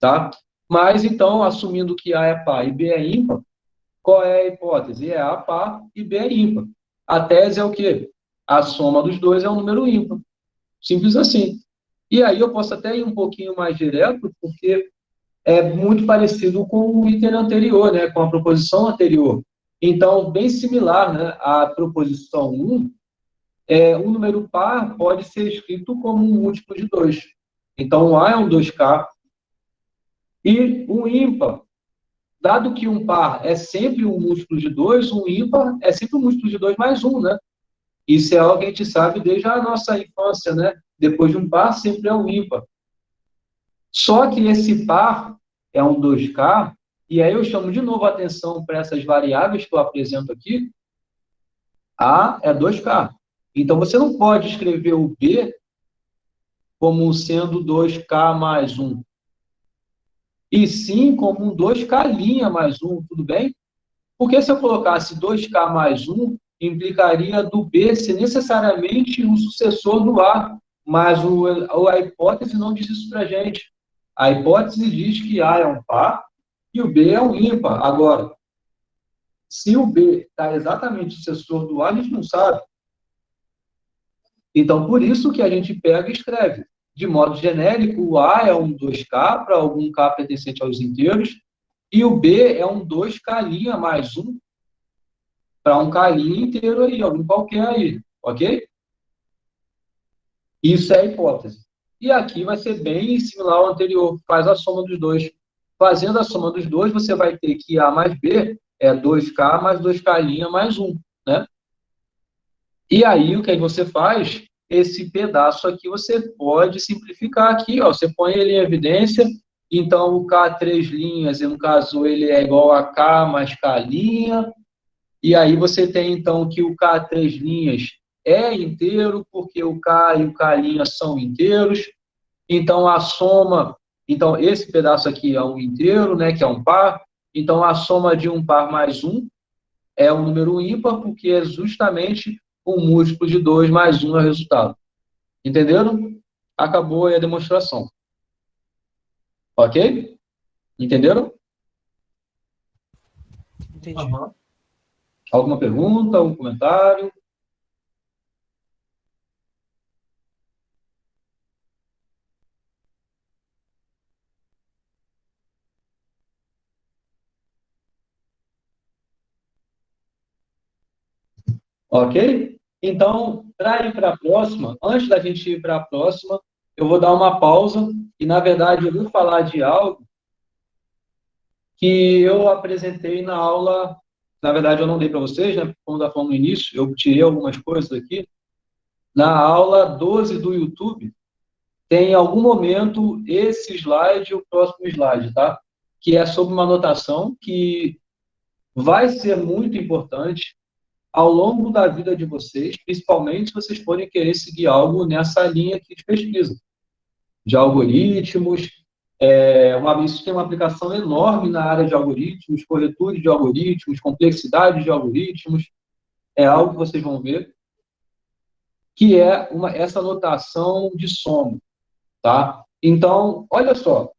Tá? Mas, então, assumindo que A é par e B é ímpar, qual é a hipótese? É A par e B é ímpar. A tese é o quê? A soma dos dois é um número ímpar. Simples assim. E aí eu posso até ir um pouquinho mais direto, porque é muito parecido com o item anterior, né? Com a proposição anterior. Então, bem similar, né? A proposição 1, um número par pode ser escrito como um múltiplo de 2. Então, o A é um 2K. E um ímpar, dado que um par é sempre um múltiplo de 2, um ímpar é sempre um múltiplo de 2 mais 1, né? Isso é algo que a gente sabe desde a nossa infância, né? Depois de um par, sempre é um ímpar. Só que esse par é um 2K, e aí eu chamo de novo a atenção para essas variáveis que eu apresento aqui. A é 2K. Então, você não pode escrever o B como sendo 2K mais 1, e sim como um 2K' mais 1, tudo bem? Porque se eu colocasse 2K mais 1, implicaria do B ser necessariamente um sucessor do A, mas a hipótese não diz isso para a gente. A hipótese diz que A é um par e o B é um ímpar. Agora, se o B está exatamente sucessor do A, a gente não sabe. Então, por isso que a gente pega e escreve. De modo genérico, o A é um 2K para algum K pertencente aos inteiros, e o B é um 2K' mais 1 para um K inteiro aí, algum qualquer aí, ok? Isso é a hipótese. E aqui vai ser bem similar ao anterior, faz a soma dos dois. Fazendo a soma dos dois, você vai ter que A mais B é 2K mais 2K' mais 1, né? E aí, o que aí você faz? Esse pedaço aqui você pode simplificar aqui, ó, você põe ele em evidência, então o K três linhas, no caso, ele é igual a K mais K', e aí você tem, então, que o K três linhas é inteiro, porque o K e o K' são inteiros. Então, a soma... Então, esse pedaço aqui é um inteiro, né, que é um par. Então, a soma de um par mais um é um número ímpar, porque é justamente um múltiplo de 2 mais 1 é o resultado. Entenderam? Acabou aí a demonstração. Ok? Entenderam? Entendi. Uhum. Alguma pergunta, algum comentário? Ok? Então, para ir para a próxima, antes da gente ir para a próxima, eu vou dar uma pausa e, na verdade, eu vou falar de algo que eu apresentei na aula. Na verdade, eu não dei para vocês, né? Como da falando no início, eu tirei algumas coisas aqui. Na aula 12 do YouTube, tem em algum momento esse slide e o próximo slide, tá? Que é sobre uma anotação que vai ser muito importante ao longo da vida de vocês, principalmente se vocês forem querer seguir algo nessa linha aqui de pesquisa, de algoritmos. Isso tem uma aplicação enorme na área de algoritmos, corretura de algoritmos, complexidade de algoritmos. É algo que vocês vão ver, que é essa notação de soma, tá? Então, olha só,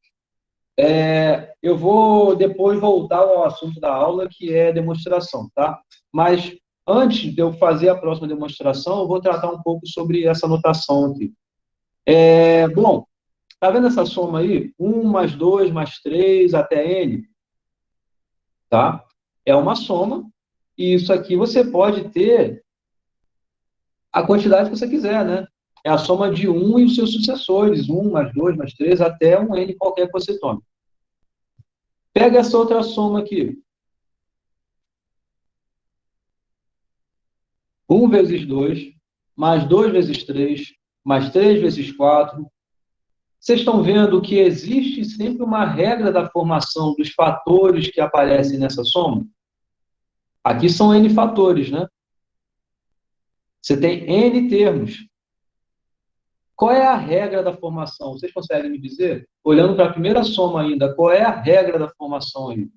eu vou depois voltar ao assunto da aula, que é demonstração, tá? Mas antes de eu fazer a próxima demonstração, eu vou tratar um pouco sobre essa notação aqui. Bom, tá vendo essa soma aí? 1 mais 2 mais 3 até n, tá? É uma soma, e isso aqui você pode ter a quantidade que você quiser, né? É a soma de 1 e os seus sucessores, 1 mais 2 mais 3, até um N qualquer que você tome. Pega essa outra soma aqui. 1 vezes 2, mais 2 vezes 3, mais 3 vezes 4. Vocês estão vendo que existe sempre uma regra da formação dos fatores que aparecem nessa soma? Aqui são N fatores, né? Você tem N termos. Qual é a regra da formação? Vocês conseguem me dizer? Olhando para a primeira soma ainda, qual é a regra da formação aí?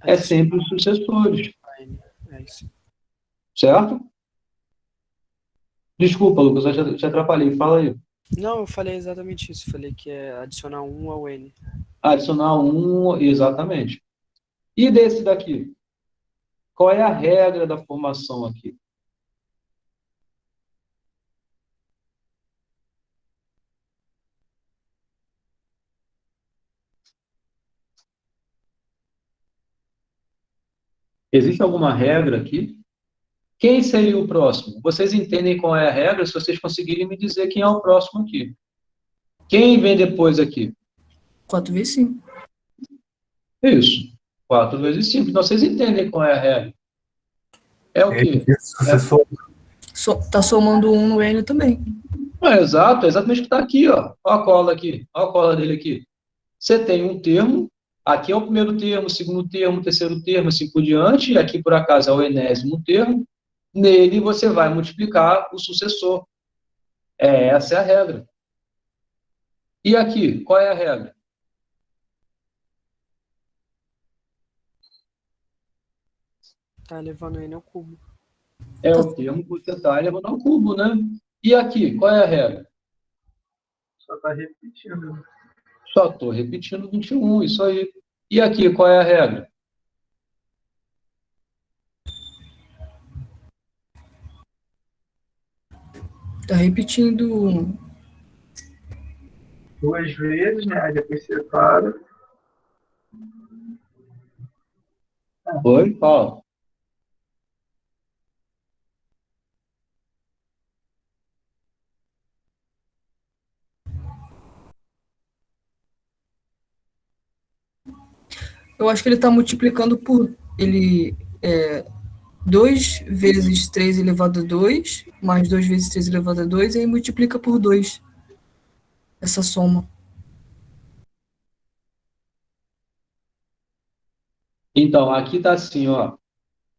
É sempre os sucessores. É isso. Certo? Desculpa, Lucas, eu te atrapalhei. Fala aí. Não, eu falei exatamente isso. Falei que é adicionar 1 ao N. Adicionar 1, exatamente. E desse daqui? Qual é a regra da formação aqui? Existe alguma regra aqui? Quem seria o próximo? Vocês entendem qual é a regra se vocês conseguirem me dizer quem é o próximo aqui. Quem vem depois aqui? 4 vezes 5. Isso. 4 vezes 5. Então, vocês entendem qual é a regra. É o quê? Sucessor. Tá somando 1 no N também. Exato, é exatamente o que está aqui, ó. Olha a cola aqui. Olha a cola dele aqui. Você tem um termo, aqui é o primeiro termo, segundo termo, terceiro termo, assim por diante, e aqui, por acaso, é o enésimo termo. Nele, você vai multiplicar o sucessor. Essa é a regra. E aqui, qual é a regra? Tá levando N ao cubo. É o termo que você está levando ao cubo, né? E aqui, qual é a regra? Só está repetindo. Só estou repetindo 21, isso aí. E aqui, qual é a regra? Tá repetindo 2 vezes, né? Aí depois separa. Oi, Paulo? Eu acho que ele está multiplicando por. Ele. 2 vezes 3 elevado a 2, mais 2 vezes 3 elevado a 2, e aí multiplica por 2. Essa soma. Então, aqui está assim, ó.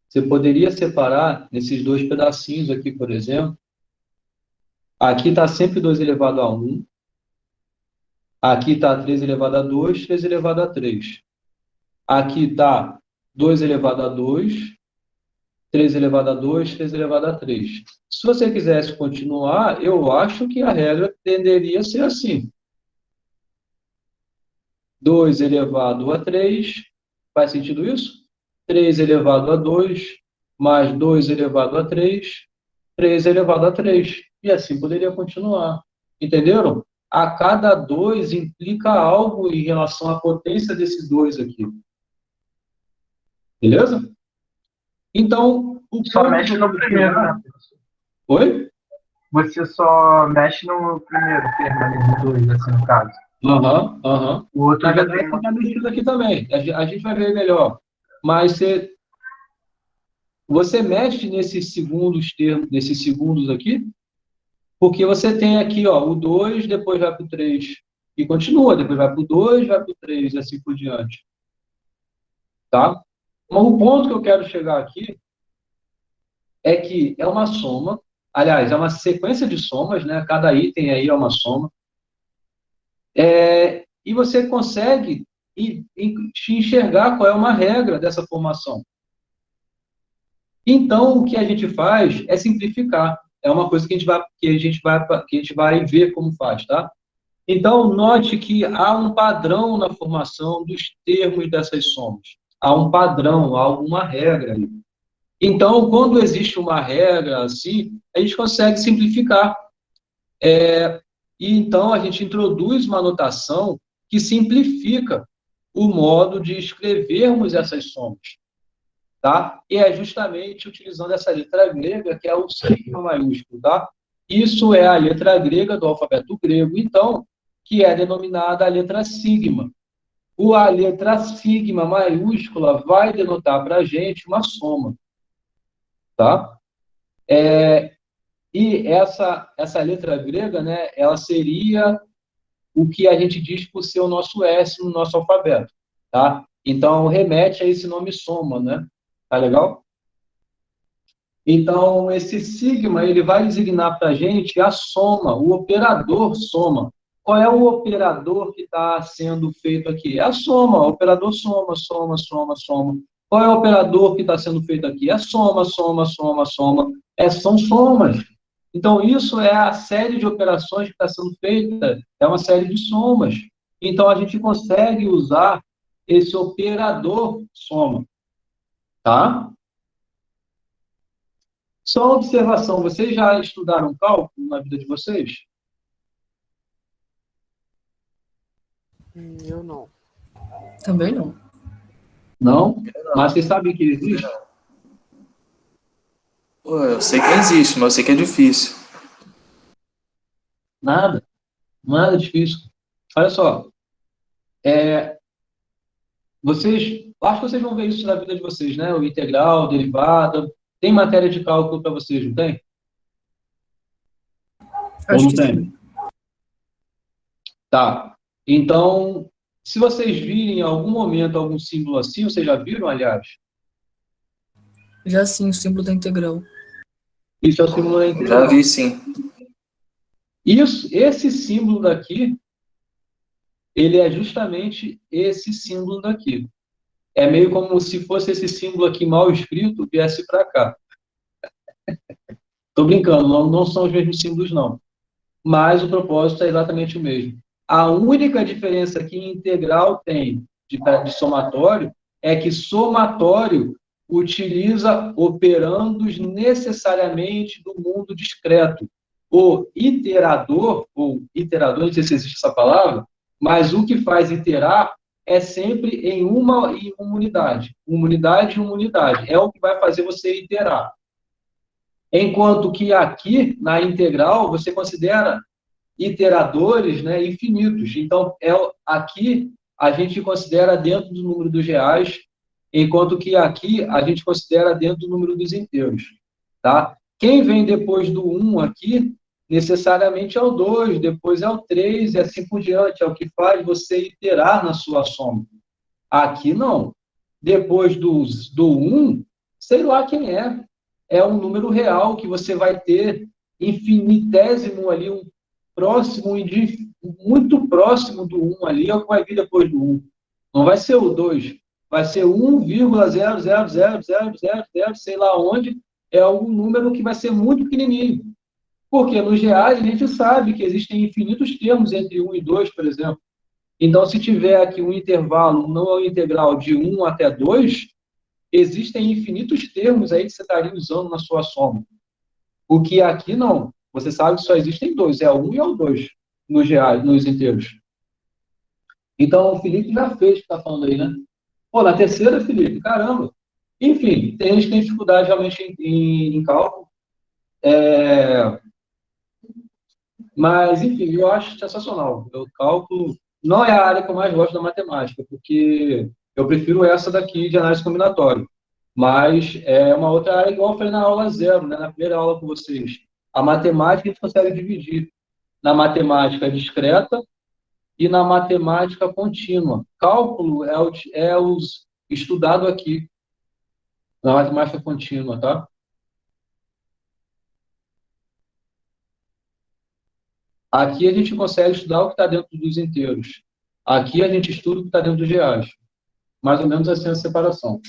Você poderia separar nesses dois pedacinhos aqui, por exemplo. Aqui está sempre 2 elevado a 1. Aqui está 3 elevado a 2, 3 elevado a 3. Aqui está 2 elevado a 2, 3 elevado a 2, 3 elevado a 3. Se você quisesse continuar, eu acho que a regra tenderia a ser assim. 2 elevado a 3, faz sentido isso? 3 elevado a 2, mais 2 elevado a 3, 3 elevado a 3. E assim poderia continuar. Entenderam? A cada 2 implica algo em relação à potência desses dois aqui. Beleza? Então, o Só ponto mexe que eu no vou primeiro, pegar- né? Oi? Você só mexe no primeiro termo ali, no 2, assim, no caso. Aham. O outro Na já verdade, tem está mexido aqui também. A gente vai ver melhor. Mas você mexe nesses segundos termos, nesses segundos aqui, porque você tem aqui, ó, o 2, depois vai para o 3. E continua, depois vai para o 2, vai para o 3, e assim por diante. Tá? Mas o ponto que eu quero chegar aqui é que é uma soma, aliás, é uma sequência de somas, né? Cada item aí é uma soma. E você consegue enxergar qual é uma regra dessa formação. Então, o que a gente faz é simplificar. É uma coisa que a gente vai ver como faz, tá? Então, note que há um padrão na formação dos termos dessas somas. Há um padrão, há alguma regra aí. Então, quando existe uma regra assim, a gente consegue simplificar. E então a gente introduz uma notação que simplifica o modo de escrevermos essas somas. Tá? E é justamente utilizando essa letra grega, que é o sigma maiúsculo, tá? Isso é a letra grega do alfabeto grego, então, que é denominada a letra sigma. A letra sigma maiúscula vai denotar para a gente uma soma, tá? E essa letra grega, né, ela seria o que a gente diz por ser o nosso S no nosso alfabeto, tá? Então, remete a esse nome soma, né? Tá legal? Então, esse sigma, ele vai designar para a gente a soma, o operador soma. Qual é o operador que está sendo feito aqui? É a soma, o operador soma, soma, soma, soma. Qual é o operador que está sendo feito aqui? É soma, soma, soma, soma. São somas. Então, isso é a série de operações que está sendo feita, é uma série de somas. Então, a gente consegue usar esse operador soma, tá? Só uma observação, vocês já estudaram cálculo na vida de vocês? Eu não. Também não. Não? Mas vocês sabem que existe? Pô, eu sei que existe, mas eu sei que é difícil. Nada. Nada difícil. Olha só, acho que vocês vão ver isso na vida de vocês, né? O integral, derivada. Tem matéria de cálculo para vocês, não tem? Ou Acho não que tem? sim. Tá. Então, se vocês virem em algum momento algum símbolo assim, vocês já viram, aliás? Já sim, o símbolo da integral. Isso é o símbolo da Já integral. vi, sim. Esse símbolo daqui, ele é justamente esse símbolo daqui. É meio como se fosse esse símbolo aqui mal escrito viesse para cá. Estou brincando, não são os mesmos símbolos, não. Mas o propósito é exatamente o mesmo. A única diferença que integral tem de somatório é que somatório utiliza operandos necessariamente do mundo discreto. O iterador, não sei se existe essa palavra, mas o que faz iterar é sempre em uma unidade. Uma unidade e uma unidade. É o que vai fazer você iterar. Enquanto que aqui, na integral, você considera iteradores, né, infinitos. Então, aqui a gente considera dentro do número dos reais, enquanto que aqui a gente considera dentro do número dos inteiros. Tá? Quem vem depois do 1 aqui, necessariamente é o 2, depois é o 3, e assim por diante. É o que faz você iterar na sua soma. Aqui não. Depois do 1, sei lá quem é. É um número real que você vai ter infinitésimo ali, um próximo, muito próximo do 1 ali, é o que vai vir depois do 1. Não vai ser o 2, vai ser 1,0000000, sei lá onde, é algum número que vai ser muito pequenininho. Porque nos reais a gente sabe que existem infinitos termos entre 1 e 2, por exemplo. Então, se tiver aqui um intervalo não integral de 1 até 2, existem infinitos termos aí que você estaria usando na sua soma. O que aqui não. Você sabe que só existem dois, é o 1 e é o 2, nos reais, nos inteiros. Então, o Felipe já fez o que está falando aí, né? Pô, na terceira, Felipe, caramba. Enfim, tem gente que tem dificuldade realmente em cálculo. Mas, enfim, eu acho sensacional. O cálculo não é a área que eu mais gosto da matemática, porque eu prefiro essa daqui de análise combinatória. Mas é uma outra área, igual eu falei na aula zero, né? Na primeira aula com vocês. A matemática a gente consegue dividir na matemática discreta e na matemática contínua. Cálculo é os estudado aqui, na matemática contínua, tá? Aqui a gente consegue estudar o que está dentro dos inteiros. Aqui a gente estuda o que está dentro dos reais. Mais ou menos assim a separação.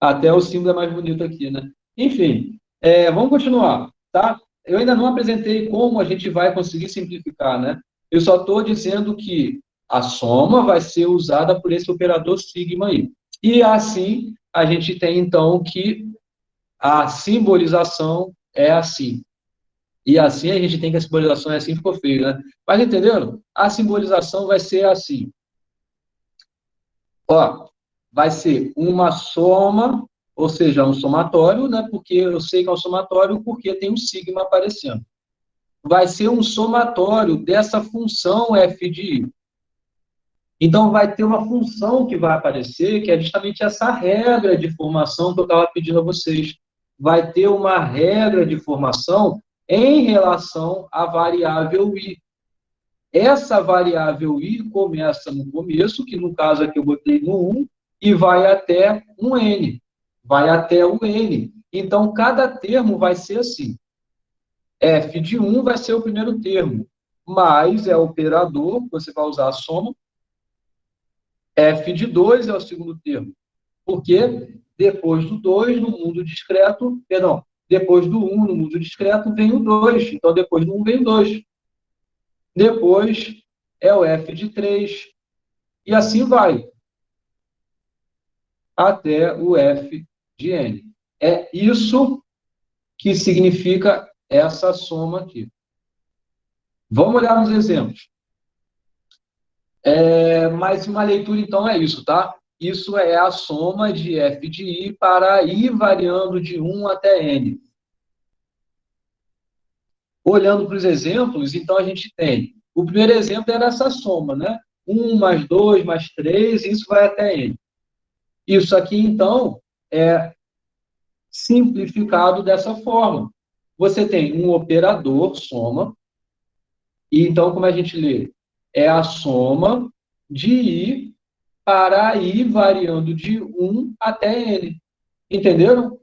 Até o símbolo é mais bonito aqui, né? Enfim, vamos continuar, tá? Eu ainda não apresentei como a gente vai conseguir simplificar, né? Eu só estou dizendo que a soma vai ser usada por esse operador sigma aí. E assim, a gente tem, então, que a simbolização é assim. E assim a gente tem que a simbolização é assim, ficou feio, né? Mas entenderam? A simbolização vai ser assim. Ó, vai ser uma soma Ou seja, é um somatório, né? Porque eu sei que é um somatório porque tem um sigma aparecendo. Vai ser um somatório dessa função f de i. Então, vai ter uma função que vai aparecer, que é justamente essa regra de formação que eu estava pedindo a vocês. Vai ter uma regra de formação em relação à variável i. Essa variável i começa no começo, que no caso aqui eu botei no 1, e vai até um n. Vai até o n. Então, cada termo vai ser assim. F de 1 vai ser o primeiro termo, mais é o operador, você vai usar a soma. F de 2 é o segundo termo. Porque depois do 2, no mundo discreto, perdão, depois do 1 no mundo discreto vem o 2. Então, depois do 1 vem o 2. Depois é o F de 3. E assim vai. Até o F de N. É isso que significa essa soma aqui. Vamos olhar nos exemplos. Mas uma leitura, então, é isso, tá? Isso é a soma de f de i para i variando de 1 até n. Olhando para os exemplos, então, a gente tem... O primeiro exemplo era essa soma, né? 1 mais 2 mais 3, isso vai até n. Isso aqui, então, é simplificado dessa forma. Você tem um operador, soma, e então, como a gente lê? É a soma de i para i variando de 1 até n. Entenderam?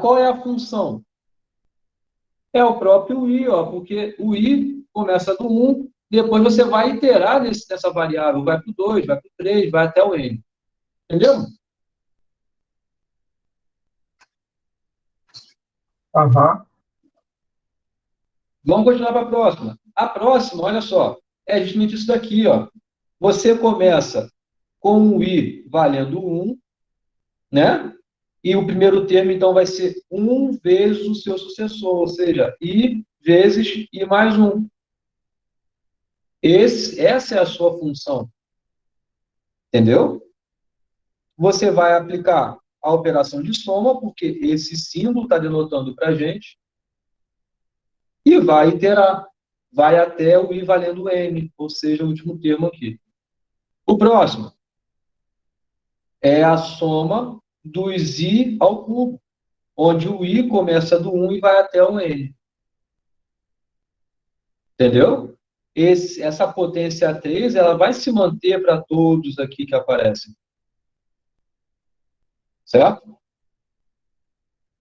Qual é a função? É o próprio i, ó, porque o i começa do 1, depois você vai iterar nessa variável, vai para o 2, vai para o 3, vai até o n. Entendeu? Aham. Vamos continuar para a próxima. A próxima, olha só, é justamente isso daqui, ó. Você começa com o i valendo 1, né? E o primeiro termo, então, vai ser 1 vezes o seu sucessor, ou seja, i vezes i mais 1. Essa é a sua função. Entendeu? Você vai aplicar a operação de soma, porque esse símbolo está denotando para a gente, e vai iterar. Vai até o i valendo n, ou seja, o último termo aqui. O próximo é a soma dos i ao cubo, onde o i começa do 1 e vai até o n. Entendeu? Essa potência 3, ela vai se manter para todos aqui que aparecem. Certo?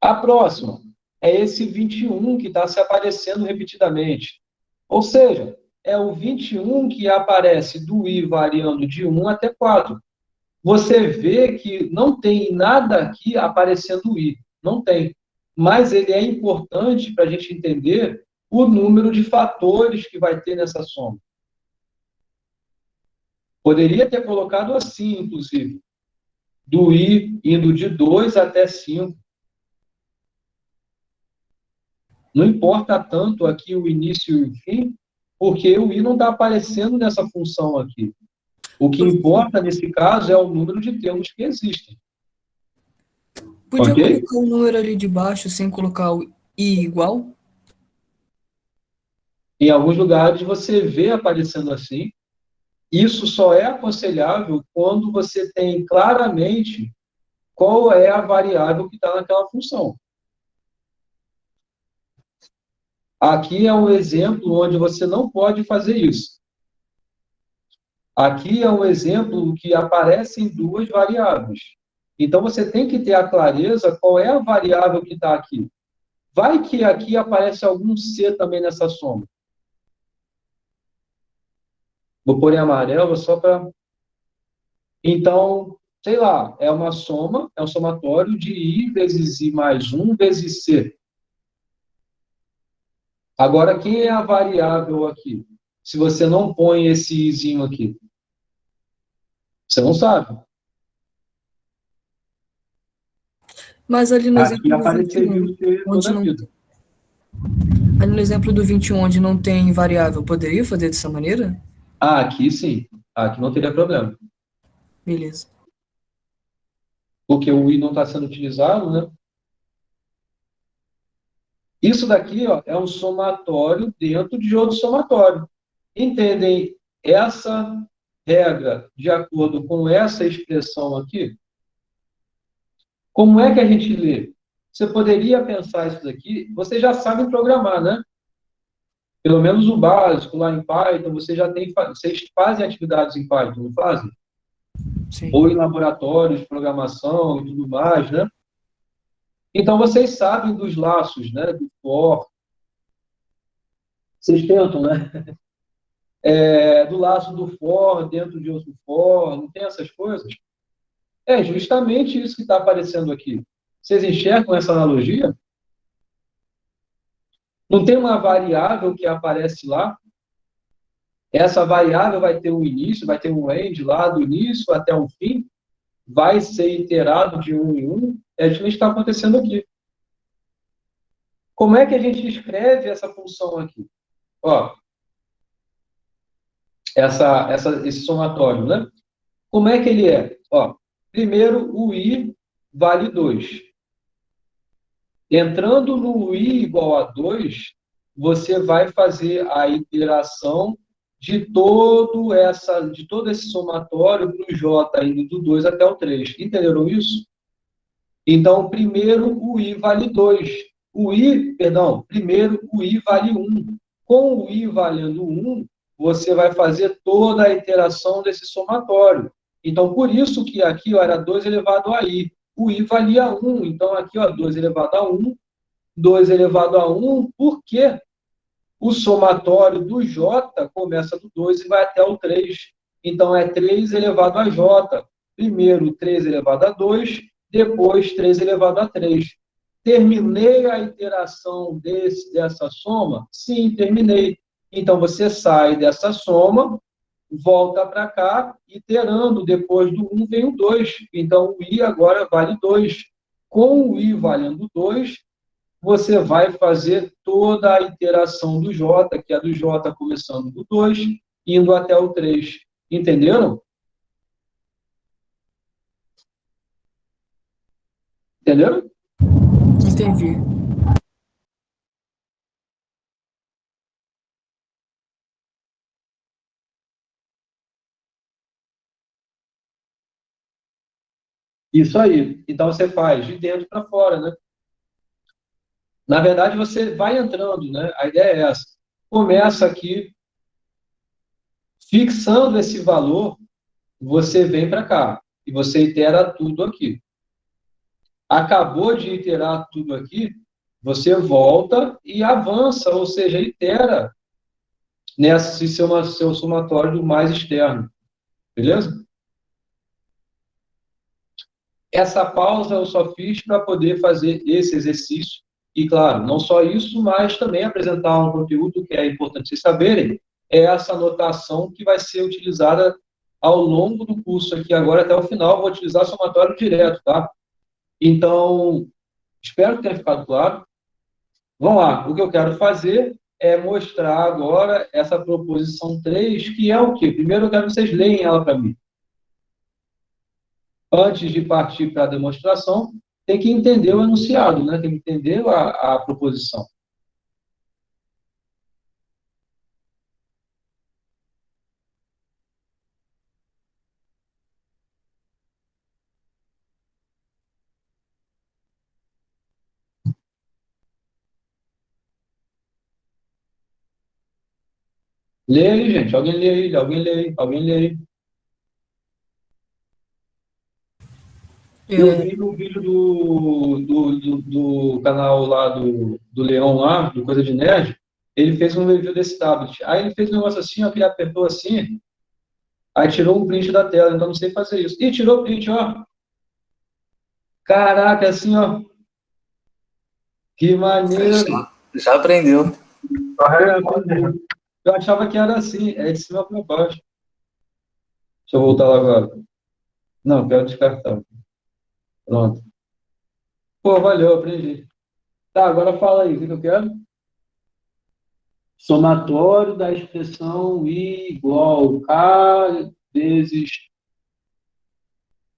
A próxima é esse 21 que está se aparecendo repetidamente. Ou seja, é o 21 que aparece do i variando de 1 até 4. Você vê que não tem nada aqui aparecendo i. Não tem. Mas ele é importante para a gente entender o número de fatores que vai ter nessa soma. Poderia ter colocado assim, inclusive. Do i indo de 2 até 5. Não importa tanto aqui o início e o fim, porque o i não está aparecendo nessa função aqui. O que importa, nesse caso, é o número de termos que existem. Podia Ok? colocar o número ali de baixo sem colocar o i igual? Em alguns lugares você vê aparecendo assim. Isso só é aconselhável quando você tem claramente qual é a variável que está naquela função. Aqui é um exemplo onde você não pode fazer isso. Aqui é um exemplo que aparecem duas variáveis. Então, você tem que ter a clareza qual é a variável que está aqui. Vai que aqui aparece algum C também nessa soma. Vou pôr em amarelo só para... Então, sei lá, é uma soma, é um somatório de I vezes I mais 1 vezes C. Agora, quem é a variável aqui? Se você não põe esse izinho aqui. Você não sabe. Mas ali no Aqui exemplo do apareceria 21, o C onde toda a não, vida. ali no exemplo do 21, onde não tem variável, poderia fazer dessa maneira? Aqui sim. Aqui não teria problema. Beleza. porque o i não está sendo utilizado, né? Isso daqui, ó, é um somatório dentro de outro somatório. Entendem essa regra de acordo com essa expressão aqui? Como é que a gente lê? Você poderia pensar isso daqui, vocês já sabem programar, né? Pelo menos o básico lá em Python, vocês fazem atividades em Python, não fazem? Sim. Ou em laboratórios de programação e tudo mais, né? Então, vocês sabem dos laços, né? Do for. Vocês tentam, né? Do laço do for dentro de outro for, não tem essas coisas? É justamente isso que está aparecendo aqui. Vocês enxergam essa analogia? Não tem uma variável que aparece lá? Essa variável vai ter um início, vai ter um end lá do início até o fim, vai ser iterado de um em um. É isso que está acontecendo aqui. Como é que a gente escreve essa função aqui? Ó, esse somatório, né? Como é que ele é? Ó, primeiro, o i vale 2. Entrando no i igual a 2, você vai fazer a iteração de todo esse somatório para o j, indo do 2 até o 3. Entenderam isso? Então, primeiro, o i vale 2. Primeiro, o i vale 1. Com o i valendo 1, você vai fazer toda a iteração desse somatório. Então, por isso que aqui ó, era 2 elevado a i. O i valia 1. Então, aqui, ó, 2 elevado a 1. 2 elevado a 1, porque o somatório do j começa do 2 e vai até o 3. Então, é 3 elevado a j. Primeiro, 3 elevado a 2, depois 3 elevado a 3. Terminei a iteração dessa soma? Sim, terminei. Então, você sai dessa soma, volta para cá, iterando. Depois do 1 vem o 2. Então, o i agora vale 2. Com o i valendo 2, você vai fazer toda a iteração do j, que é do j começando do 2, indo até o 3. Entenderam? Entenderam? Entendi. Isso aí. Então, você faz de dentro para fora, né? Na verdade, você vai entrando, né? A ideia é essa. Começa aqui, fixando esse valor, você vem para cá. E você itera tudo aqui. Acabou de iterar tudo aqui, você volta e avança, ou seja, itera nesse seu somatório do mais externo. Beleza? Essa pausa eu só fiz para poder fazer esse exercício. E, claro, não só isso, mas também apresentar um conteúdo que é importante vocês saberem, é essa anotação que vai ser utilizada ao longo do curso aqui agora até o final. Vou utilizar somatório direto, tá? Então, espero que tenha ficado claro. Vamos lá. O que eu quero fazer é mostrar agora essa proposição 3, que é o quê? Primeiro eu quero que vocês leem ela para mim. Antes de partir para a demonstração, tem que entender o enunciado, né? Tem que entender a proposição. Lê aí, gente. Alguém lê aí, alguém lê aí, alguém lê aí. Eu vi no vídeo do canal lá do Leão lá, do Coisa de Nerd, ele fez um review desse tablet. Aí ele fez um negócio assim, ó, que ele apertou assim, aí tirou um print da tela, então não sei fazer isso. E tirou o print, ó. Caraca, assim, ó. Que maneiro. Já aprendeu. Eu achava que era assim, é de cima para baixo. Deixa eu voltar lá agora. Não, quero descartar. Pronto. Pô, valeu, aprendi. Tá, agora fala aí, o que eu quero? Somatório da expressão I igual K vezes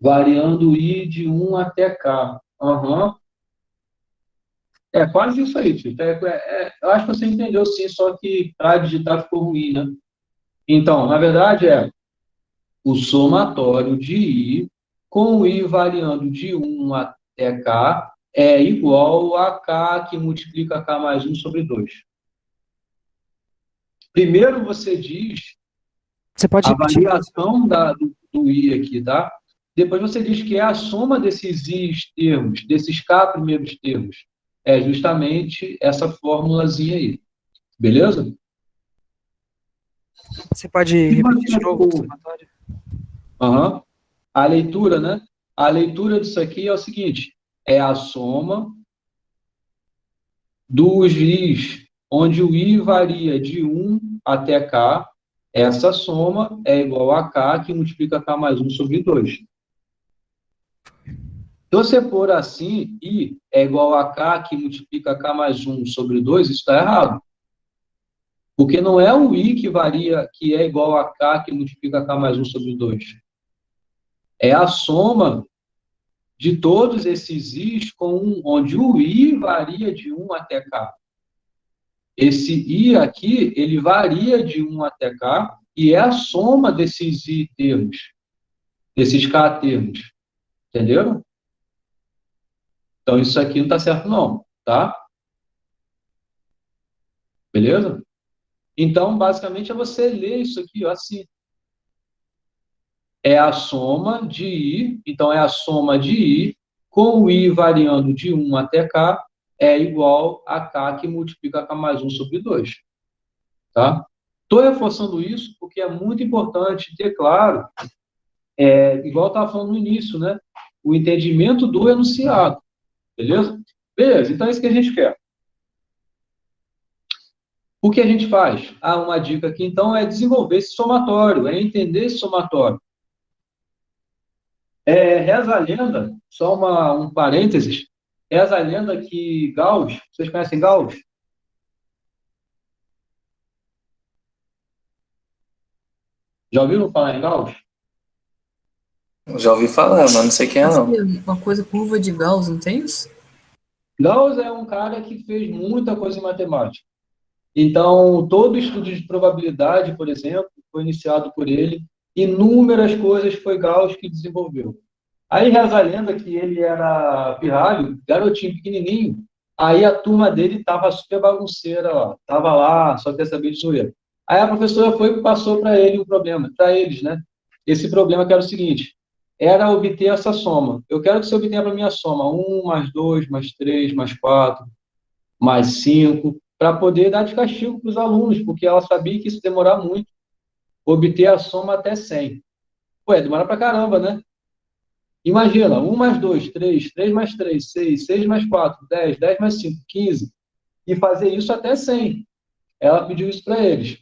variando I de 1 até K. Aham. É quase isso aí, tio. Eu acho que você entendeu sim, só que para digitar ficou ruim, né? Então, na verdade, é o somatório de I com I variando de 1 até K é igual a K que multiplica K mais 1 sobre 2. Primeiro você diz Você pode a repetir? variação do I aqui, tá? Depois você diz que é a soma desses I's termos, desses K primeiros termos. É justamente essa formulazinha aí. Beleza? Você pode Se repetir você de novo o for- somatório? Aham. A leitura, né? A leitura disso aqui é o seguinte: é a soma dos I's, onde o I varia de 1 até K. Essa soma é igual a K, que multiplica K mais 1 sobre 2. Se você pôr assim, I é igual a K, que multiplica K mais 1 sobre 2, isso está errado. Porque não é o I que varia, que é igual a K, que multiplica K mais 1 sobre 2. É a soma de todos esses I's onde o I varia de 1 até K. Esse I aqui, ele varia de 1 até K, e é a soma desses I termos, desses K termos. Entenderam? Então, isso aqui não está certo não, tá? Beleza? Então, basicamente, é você ler isso aqui, ó, assim. É a soma de I, então é a soma de I, com o I variando de 1 até K, é igual a K que multiplica K mais 1 sobre 2. Tá? Estou reforçando isso porque é muito importante ter claro, igual eu estava falando no início, né? O entendimento do enunciado. Beleza? Beleza, então é isso que a gente quer. O que a gente faz? Uma dica aqui, então, é desenvolver esse somatório, é entender esse somatório. Reza a lenda, só um parênteses, reza a lenda que Gauss, vocês conhecem Gauss? Já ouviram falar em Gauss? Já ouvi falar, mas não sei quem é, não. Uma coisa, curva de Gauss, não tem isso? Gauss é um cara que fez muita coisa em matemática. Então, todo estudo de probabilidade, por exemplo, foi iniciado por ele. Inúmeras coisas foi Gauss que desenvolveu. Aí reza a lenda que ele era pirralho, garotinho pequenininho. Aí a turma dele estava super bagunceira lá. Estava lá, só quer saber de zoeira. Aí a professora foi e passou para ele o problema, para eles, né? Esse problema que era o seguinte, era obter essa soma. Eu quero que você obtenha para mim a soma 1 mais 2 mais 3 mais 4 mais 5, para poder dar de castigo para os alunos, porque ela sabia que isso ia demorar muito, obter a soma até 100. Ué, demora para caramba, né? Imagina, 1 mais 2, 3, 3 mais 3, 6, 6 mais 4, 10, 10 mais 5, 15, e fazer isso até 100. Ela pediu isso para eles.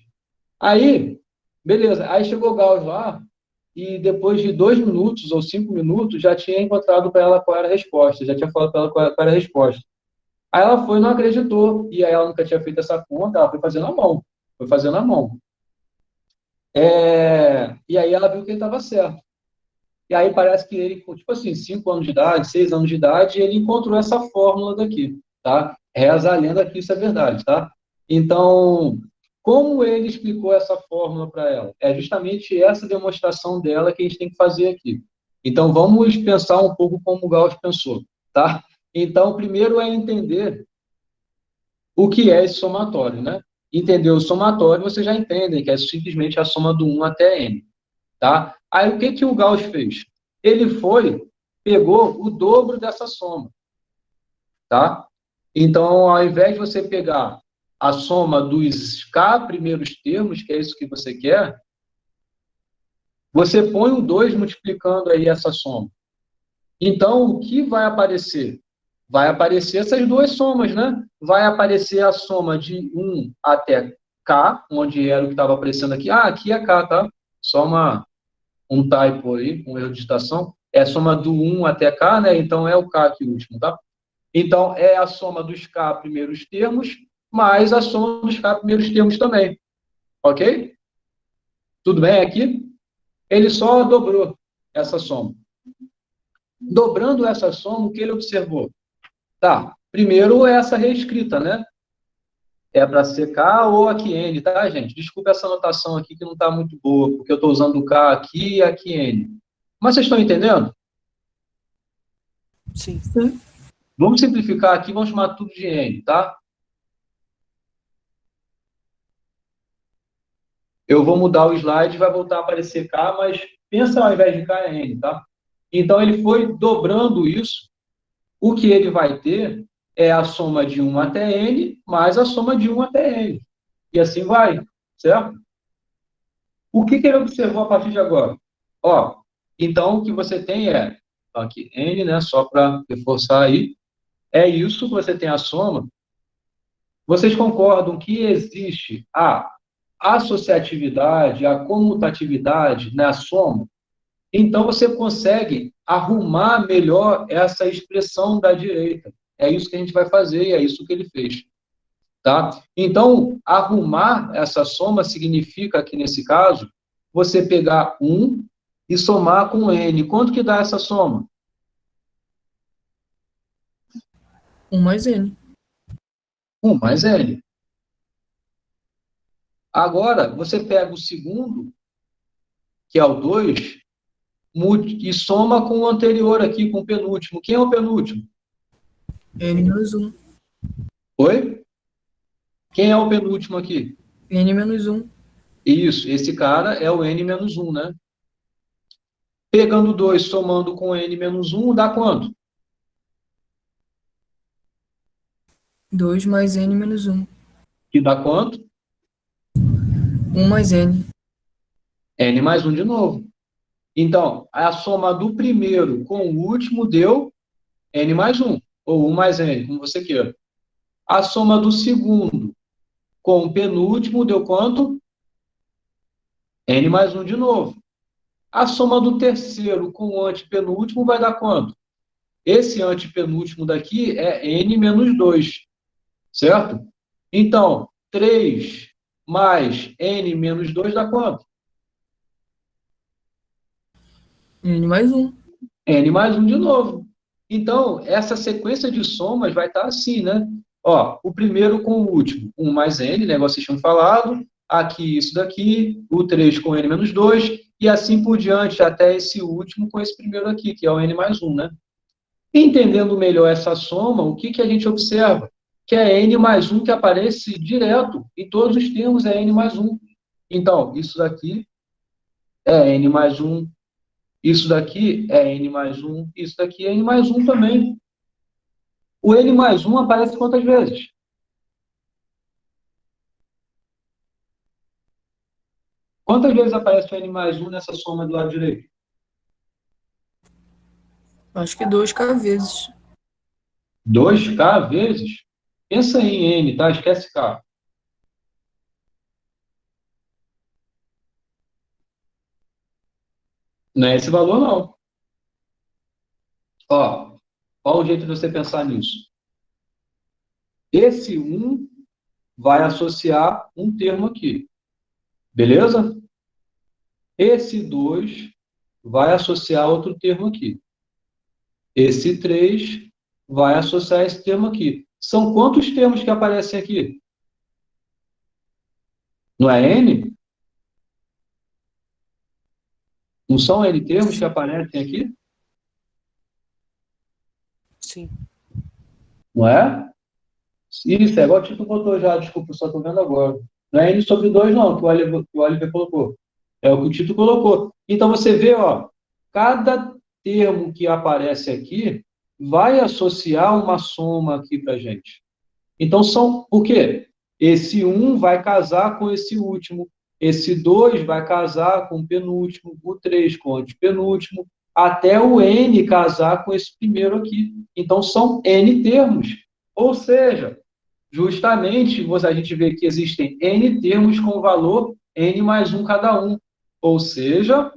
Aí, beleza, aí chegou o Gauss lá, e depois de 2 minutos ou 5 minutos, já tinha encontrado para ela qual era a resposta, já tinha falado para ela qual era a resposta. Aí ela foi e não acreditou, e aí ela nunca tinha feito essa conta, ela foi fazendo a mão, foi fazendo a mão. E aí ela viu que ele estava certo. E aí parece que ele, tipo assim, 5 anos de idade, 6 anos de idade, ele encontrou essa fórmula daqui, tá? Reza a lenda que isso é verdade, tá? Então, como ele explicou essa fórmula para ela? É justamente essa demonstração dela que a gente tem que fazer aqui. Então, vamos pensar um pouco como o Gauss pensou, tá? Então, primeiro é entender o que é esse somatório, né? Entender o somatório, vocês já entendem que é simplesmente a soma do 1 até n, tá? Aí, o que o Gauss fez? Ele pegou o dobro dessa soma, tá? Então, ao invés de você pegar a soma dos K primeiros termos, que é isso que você quer, você põe o 2 multiplicando aí essa soma. Então, o que vai aparecer? Vai aparecer essas duas somas, né? Vai aparecer a soma de 1 até K, onde era o que estava aparecendo aqui. Aqui é K, tá? Só um typo aí, um erro de digitação. É a soma do 1 até K, né? Então, é o K aqui último, tá? Então, é a soma dos K primeiros termos, mais a soma dos K primeiros termos também. Ok? Tudo bem aqui? Ele só dobrou essa soma. Dobrando essa soma, o que ele observou? Tá, primeiro essa reescrita, né? É para ser K ou aqui N, tá, gente? Desculpa essa anotação aqui que não está muito boa, porque eu estou usando o K aqui e aqui N. Mas vocês estão entendendo? Sim. Vamos simplificar aqui, vamos chamar tudo de N, tá? Eu vou mudar o slide, vai voltar a aparecer K, mas pensa ao invés de K é N, tá? Então, ele foi dobrando isso. O que ele vai ter é a soma de 1 até N, mais a soma de 1 até N. E assim vai, certo? O que ele observou a partir de agora? Ó, então, o que você tem é, então aqui, N, né, só para reforçar aí, é isso, você tem a soma. Vocês concordam que existe a associatividade, a comutatividade na soma? Então, você consegue arrumar melhor essa expressão da direita. É isso que a gente vai fazer e é isso que ele fez. Tá? Então, arrumar essa soma significa que, nesse caso, você pegar 1 e somar com N. Quanto que dá essa soma? 1 mais N. 1 mais N. Agora, você pega o segundo, que é o 2, e soma com o anterior aqui, com o penúltimo. Quem é o penúltimo? N menos 1. Oi? Quem é o penúltimo aqui? N menos 1. Isso, esse cara é o N menos 1, né? Pegando 2, somando com N menos 1, dá quanto? 2 mais N menos 1. Que dá quanto? 1 mais N. N mais 1 de novo. Então, a soma do primeiro com o último deu N mais 1, ou 1 mais N, como você queira. A soma do segundo com o penúltimo deu quanto? N mais 1 de novo. A soma do terceiro com o antepenúltimo vai dar quanto? Esse antepenúltimo daqui é N menos 2, certo? Então, 3 mais N menos 2 dá quanto? N mais 1. N mais 1 de novo. Então, essa sequência de somas vai estar assim, né? Ó, o primeiro com o último, 1 mais N, né? Vocês tinham falado. Aqui, isso daqui. O 3 com N menos 2. E assim por diante, até esse último com esse primeiro aqui, que é o N mais 1, né? Entendendo melhor essa soma, o que a gente observa? Que é N mais 1 que aparece direto. Em todos os termos é N mais 1. Então, isso daqui é N mais 1. Isso daqui é N mais 1, isso daqui é N mais 1 também. O N mais 1 aparece quantas vezes? Quantas vezes aparece o N mais 1 nessa soma do lado direito? Acho que 2K vezes. 2K vezes? Pensa em N, tá? Esquece K. Não é esse valor, não. Ó, qual o jeito de você pensar nisso? Esse 1 vai associar um termo aqui. Beleza? Esse 2 vai associar outro termo aqui. Esse 3 vai associar esse termo aqui. São quantos termos que aparecem aqui? Não é N? Não são N termos que aparecem aqui? Sim. Não é? Isso, é igual o Tito botou já, desculpa, eu só estou vendo agora. Não é N sobre 2, não, que o Oliver colocou. É o que o Tito colocou. Então, você vê, ó, cada termo que aparece aqui vai associar uma soma aqui para a gente. Então, por quê? Esse 1 vai casar com esse último, esse 2 vai casar com o penúltimo, o 3 com o antepenúltimo, até o N casar com esse primeiro aqui. Então, são N termos. Ou seja, justamente a gente vê que existem N termos com valor N mais 1 cada um. Ou seja,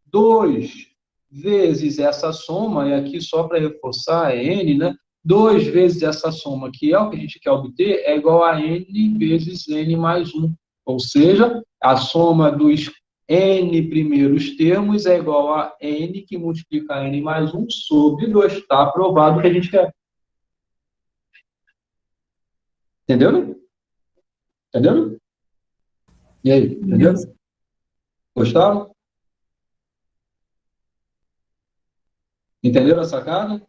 2 vezes essa soma, e aqui só para reforçar é N, né? 2 vezes essa soma, que é o que a gente quer obter, é igual a N vezes N mais 1. Ou seja, a soma dos N primeiros termos é igual a N que multiplica N mais 1 sobre 2. Está aprovado o que a gente quer. Entendeu? Entendeu? E aí, entendeu? Gostaram? Entenderam a sacada?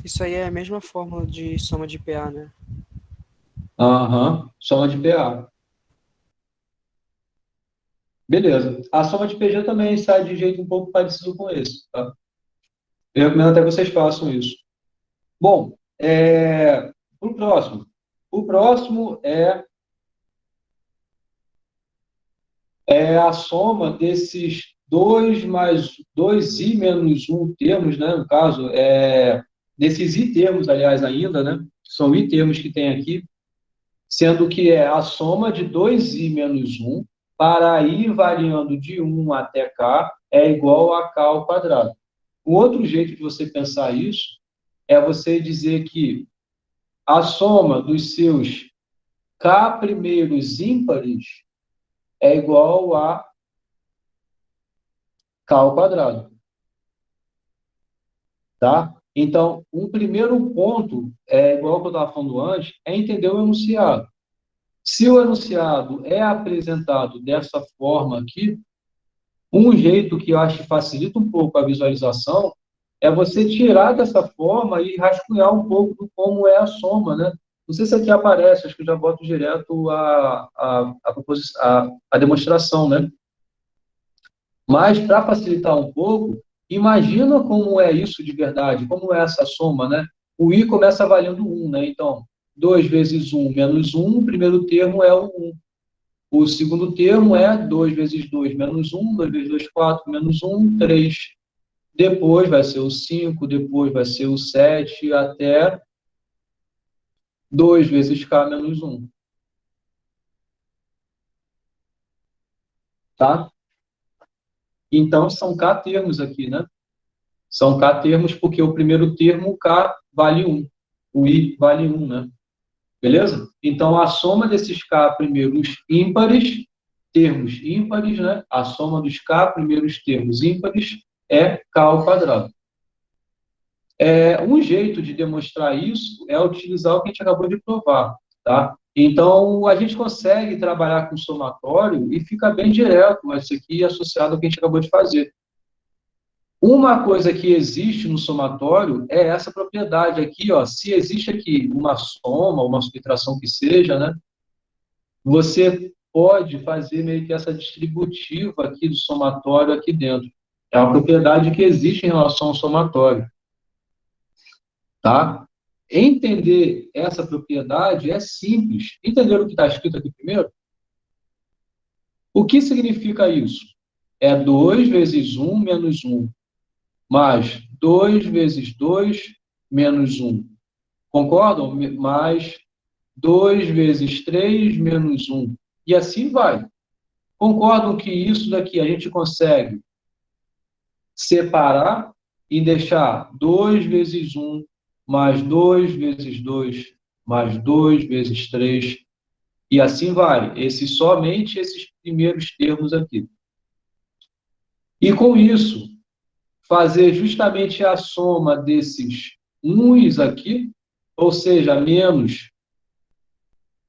Isso aí é a mesma fórmula de soma de PA, né? Aham, soma de PA. Beleza. A soma de PG também sai de jeito um pouco parecido com esse, tá? Eu recomendo até que vocês façam isso. Bom, o próximo. O próximo é a soma desses 2 mais 2i menos 1 termos, né? No caso, desses i termos, aliás, ainda, né? São i termos que tem aqui, sendo que é a soma de 2i menos 1 para i variando de 1 até k é igual a k ao quadrado. Um outro jeito de você pensar isso é você dizer que a soma dos seus k primeiros ímpares é igual a k ao quadrado. Tá? Então, um primeiro ponto, igual que eu estava falando antes, é entender o enunciado. Se o enunciado é apresentado dessa forma aqui, um jeito que eu acho que facilita um pouco a visualização é você tirar dessa forma e rascunhar um pouco do como é a soma, né? Não sei se aqui aparece, acho que eu já boto direto a demonstração, né? Mas, para facilitar um pouco, imagina como é isso de verdade, como é essa soma, né? O i começa valendo 1, né? Então, 2 vezes 1 menos 1, o primeiro termo é o 1. O segundo termo é 2 vezes 2 menos 1, 2 vezes 2, 4, menos 1, 3. Depois vai ser o 5, depois vai ser o 7, até 2 vezes k menos 1. Tá? Então, são k termos aqui, né? São k termos porque o primeiro termo, k, vale 1. O i vale 1, né? Beleza? Então, a soma desses k primeiros ímpares, termos ímpares, né? A soma dos k primeiros termos ímpares é k ao quadrado. Um jeito de demonstrar isso é utilizar o que a gente acabou de provar, tá? Então, a gente consegue trabalhar com somatório e fica bem direto, mas isso aqui é associado ao que a gente acabou de fazer. Uma coisa que existe no somatório é essa propriedade aqui, ó. Se existe aqui uma soma, uma subtração que seja, né? Você pode fazer meio que essa distributiva aqui do somatório aqui dentro. É uma propriedade que existe em relação ao somatório, tá? Entender essa propriedade é simples. Entenderam o que está escrito aqui primeiro? O que significa isso? É 2 vezes 1 menos 1. Mais 2 vezes 2 menos 1. Concordam? Mais 2 vezes 3 menos 1. E assim vai. Concordam que isso daqui a gente consegue separar e deixar 2 vezes 1 mais 2 vezes 2 mais 2 vezes 3 e assim vai. Somente esses primeiros termos aqui. E com isso, fazer justamente a soma desses 1's aqui, ou seja, menos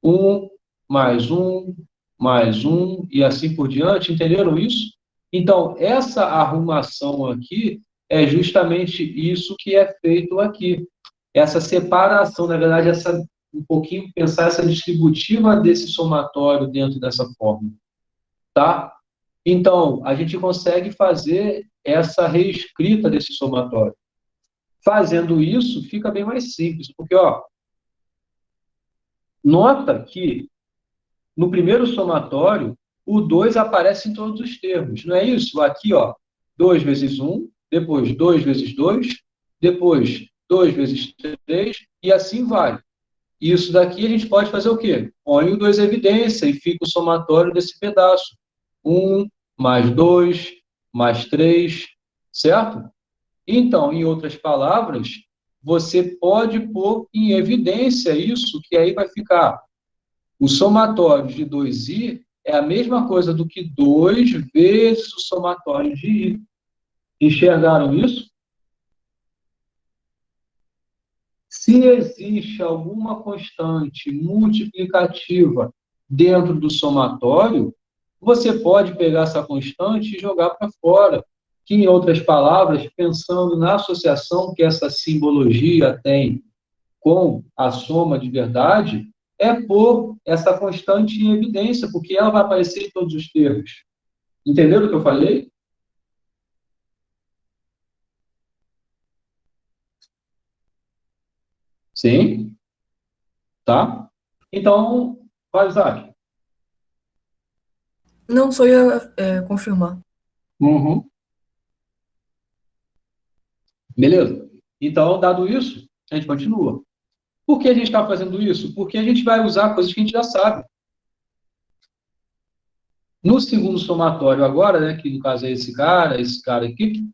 1, mais 1, e assim por diante, entenderam isso? Então, essa arrumação aqui é justamente isso que é feito aqui. Essa separação, na verdade, um pouquinho pensar essa distributiva desse somatório dentro dessa fórmula. Tá? Então, a gente consegue fazer essa reescrita desse somatório. Fazendo isso, fica bem mais simples, porque, ó, nota que no primeiro somatório, o 2 aparece em todos os termos, não é isso? Aqui, ó, 2 vezes 1, depois 2 vezes 2, depois 2 vezes 3, e assim vai. Isso daqui a gente pode fazer o quê? Põe o 2 em evidência e fica o somatório desse pedaço. 1 mais 2 mais 3, certo? Então, em outras palavras, você pode pôr em evidência isso, que aí vai ficar O somatório de 2i é a mesma coisa do que 2 vezes o somatório de i. Enxergaram isso? Se existe alguma constante multiplicativa dentro do somatório, você pode pegar essa constante e jogar para fora. Que, em outras palavras, pensando na associação que essa simbologia tem com a soma de verdade, é pôr essa constante em evidência, porque ela vai aparecer em todos os termos. Entenderam o que eu falei? Sim? Tá? Então, vai, Isaac. Não, só ia confirmar. Uhum. Beleza? Então, dado isso, a gente continua. Por que a gente está fazendo isso? Porque a gente vai usar coisas que a gente já sabe. No segundo somatório agora, né, que no caso é esse cara aqui,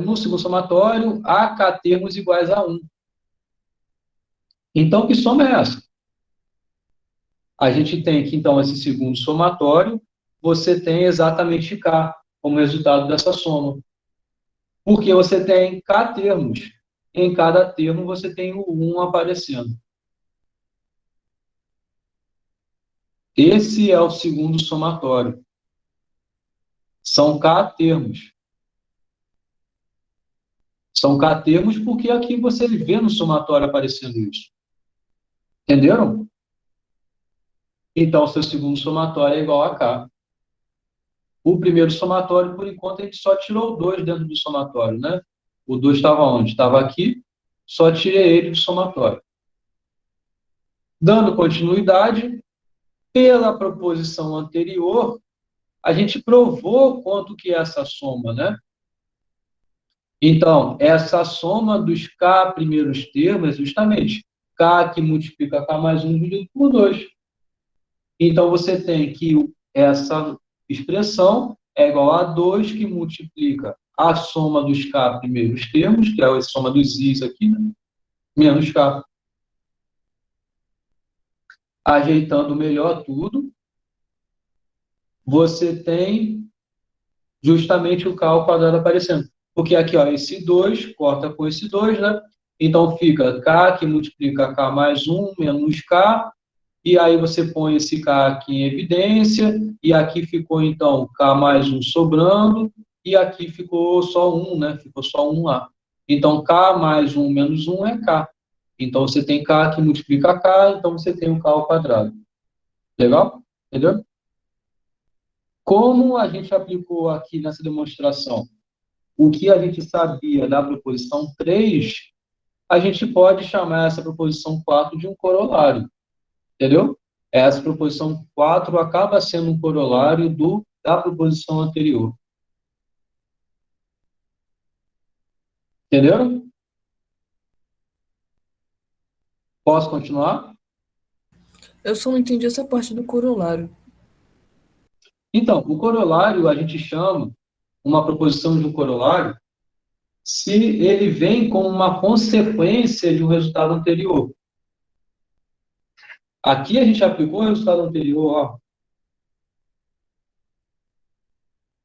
no segundo somatório, há k termos iguais a 1. Então, que soma é essa? A gente tem que, então, esse segundo somatório, você tem exatamente k como resultado dessa soma. Porque você tem k termos. Em cada termo, você tem o 1 aparecendo. Esse é o segundo somatório. São k termos. São k termos porque aqui você vê no somatório aparecendo isso. Entenderam? Então, seu segundo somatório é igual a k. O primeiro somatório, por enquanto, a gente só tirou o 2 dentro do somatório, né? O 2 estava onde? Estava aqui, só tirei ele do somatório. Dando continuidade, pela proposição anterior, a gente provou quanto que é essa soma, né? Então, essa soma dos k primeiros termos é justamente k que multiplica k mais 1 dividido por 2. Então, você tem que essa expressão é igual a 2 que multiplica a soma dos k primeiros termos, que é a soma dos i's aqui, né? Menos k. Ajeitando melhor tudo, você tem justamente o k ao quadrado aparecendo. Porque aqui, ó, esse 2 corta com esse 2, né? Então, fica k que multiplica k mais 1 menos k, e aí você põe esse k aqui em evidência, e aqui ficou, então, k mais 1 sobrando, e aqui ficou só 1, né? Ficou só 1 lá. Então, k mais 1 menos 1 é k. Então, você tem k que multiplica k, então você tem o k ao quadrado. Legal? Entendeu? Como a gente aplicou aqui nessa demonstração o que a gente sabia da proposição 3, a gente pode chamar essa proposição 4 de um corolário. Entendeu? Essa proposição 4 acaba sendo um corolário da proposição anterior. Entenderam? Posso continuar? Eu só não entendi essa parte do corolário. Então, o corolário a gente chama uma proposição de um corolário se ele vem como uma consequência de um resultado anterior. Aqui a gente aplicou o resultado anterior, ó.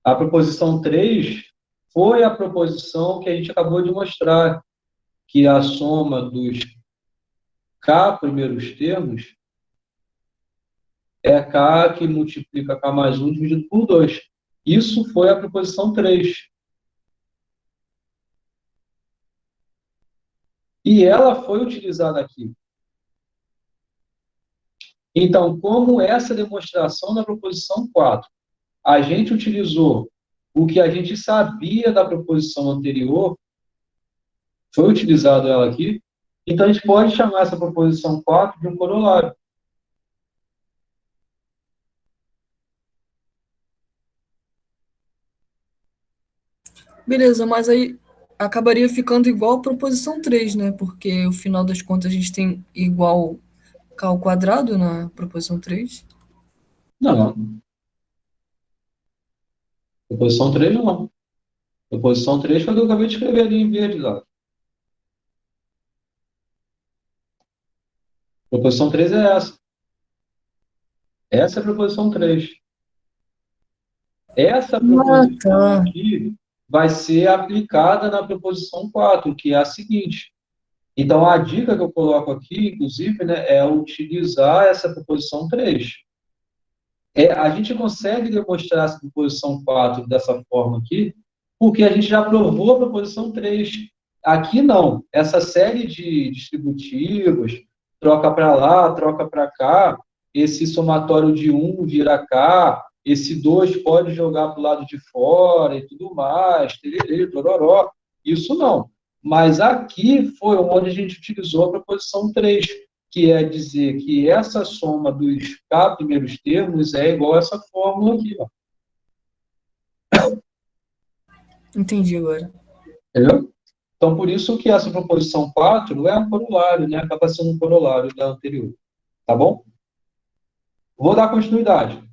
A proposição 3 foi a proposição que a gente acabou de mostrar, que a soma dos k primeiros termos é k que multiplica k mais 1 dividido por 2. Isso foi a proposição 3. E ela foi utilizada aqui. Então, como essa demonstração da proposição 4, a gente utilizou o que a gente sabia da proposição anterior, foi utilizado ela aqui, então a gente pode chamar essa proposição 4 de um corolário. Beleza, mas aí acabaria ficando igual a proposição 3, né? Porque, no final das contas, a gente tem igual k ao quadrado na proposição 3. Não, proposição 3 não. Proposição 3 foi o que eu acabei de escrever ali em verde lá. Proposição 3 é essa. Essa é a proposição 3. Essa Ah, proposição tá. aqui vai ser aplicada na proposição 4, que é a seguinte. Então, a dica que eu coloco aqui, inclusive, né, é utilizar essa proposição 3. A gente consegue demonstrar essa proposição 4 dessa forma aqui, porque a gente já provou a proposição 3. Aqui não. Essa série de distributivos, troca para lá, troca para cá, esse somatório de 1 vira cá, esse 2 pode jogar para o lado de fora e tudo mais, tererê, tororó. Isso não. Mas aqui foi onde a gente utilizou a proposição 3, que é dizer que essa soma dos K primeiros termos é igual a essa fórmula aqui, ó. Entendi agora. Entendeu? Então, por isso que essa proposição 4 é um corolário, né? Acaba sendo um corolário da anterior. Tá bom? Vou dar continuidade.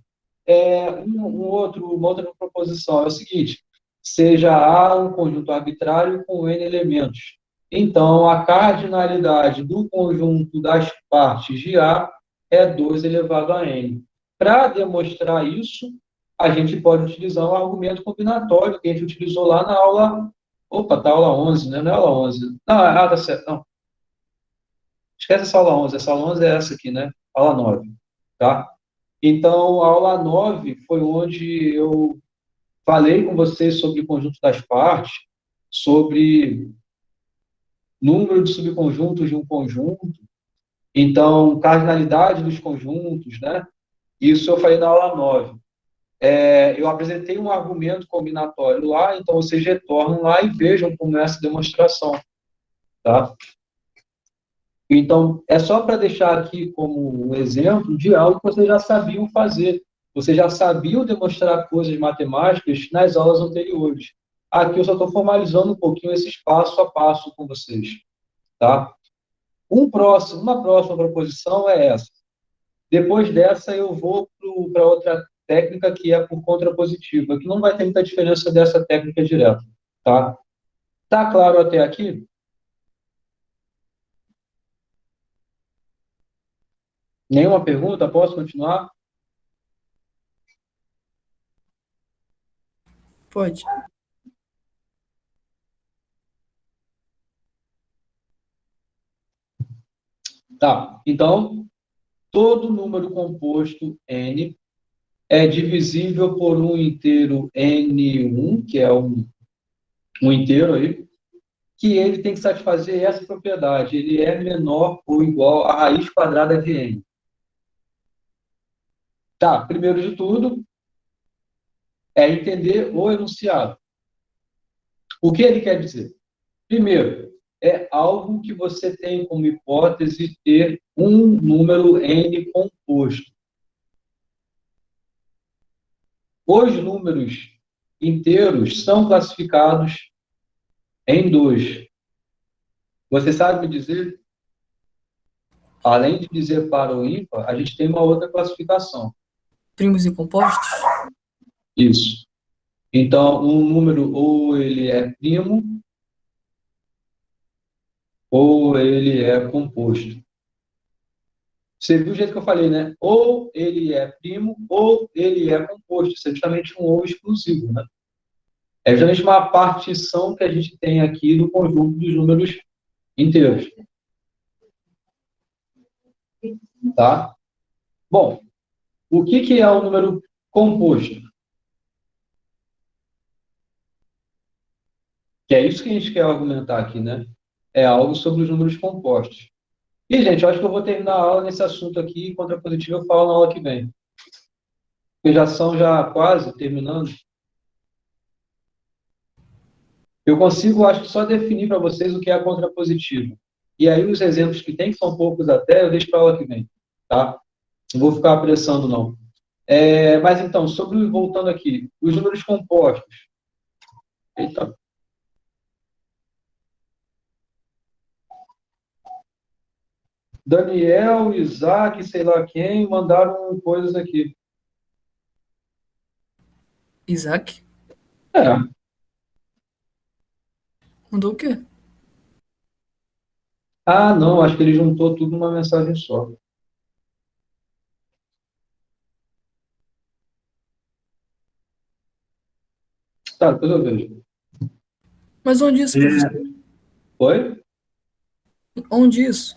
Uma outra proposição é o seguinte: seja A um conjunto arbitrário com N elementos. Então, a cardinalidade do conjunto das partes de A é 2 elevado a N. Para demonstrar isso, a gente pode utilizar um argumento combinatório que a gente utilizou lá na aula. Opa, tá aula 11, né? Não é aula 11. Não, tá certo. Não. Esquece essa aula 11. Essa aula 11 é essa aqui, né? Aula 9. Tá? Então, a aula 9 foi onde eu falei com vocês sobre o conjunto das partes, sobre número de subconjuntos de um conjunto, então, cardinalidade dos conjuntos, né? Isso eu falei na aula 9. Eu apresentei um argumento combinatório lá, então vocês retornam lá e vejam como é essa demonstração, tá? Então, é só para deixar aqui como um exemplo de algo que vocês já sabiam fazer. Vocês já sabiam demonstrar coisas matemáticas nas aulas anteriores. Aqui eu só estou formalizando um pouquinho esse passo a passo com vocês, tá? Uma próxima proposição é essa. Depois dessa, eu vou para outra técnica que é por contrapositiva, que não vai ter muita diferença dessa técnica direta, tá? Tá claro até aqui? Nenhuma pergunta? Posso continuar? Pode. Tá. Então, todo número composto n é divisível por um inteiro n1, que é um inteiro aí, que ele tem que satisfazer essa propriedade. Ele é menor ou igual à raiz quadrada de n. Tá, primeiro de tudo, é entender o enunciado. O que ele quer dizer? Primeiro, é algo que você tem como hipótese ter um número n composto. Os números inteiros são classificados em 2. Você sabe me dizer, além de dizer par ou ímpar, a gente tem uma outra classificação. Primos e compostos? Isso. Então, um número ou ele é primo, ou ele é composto. Você viu o jeito que eu falei, né? Ou ele é primo, ou ele é composto. Isso é justamente um ou exclusivo, né? É justamente uma partição que a gente tem aqui do conjunto dos números inteiros. Tá? Bom, o que é um número composto? Que é isso que a gente quer argumentar aqui, né? É algo sobre os números compostos. E, gente, eu acho que eu vou terminar a aula nesse assunto aqui, e contrapositivo eu falo na aula que vem. Porque já são quase terminando. Eu consigo, acho que só definir para vocês o que é contrapositivo. E aí os exemplos que tem, que são poucos até, eu deixo para a aula que vem. Tá? Não vou ficar apressando, não. Mas então, voltando aqui, os números compostos. Eita. Daniel, Isaac, sei lá quem, mandaram coisas aqui. Isaac? É. Mandou o quê? Ah, não, acho que ele juntou tudo numa mensagem só. Tá, depois eu vejo. Mas onde isso, professor? Oi? Onde isso?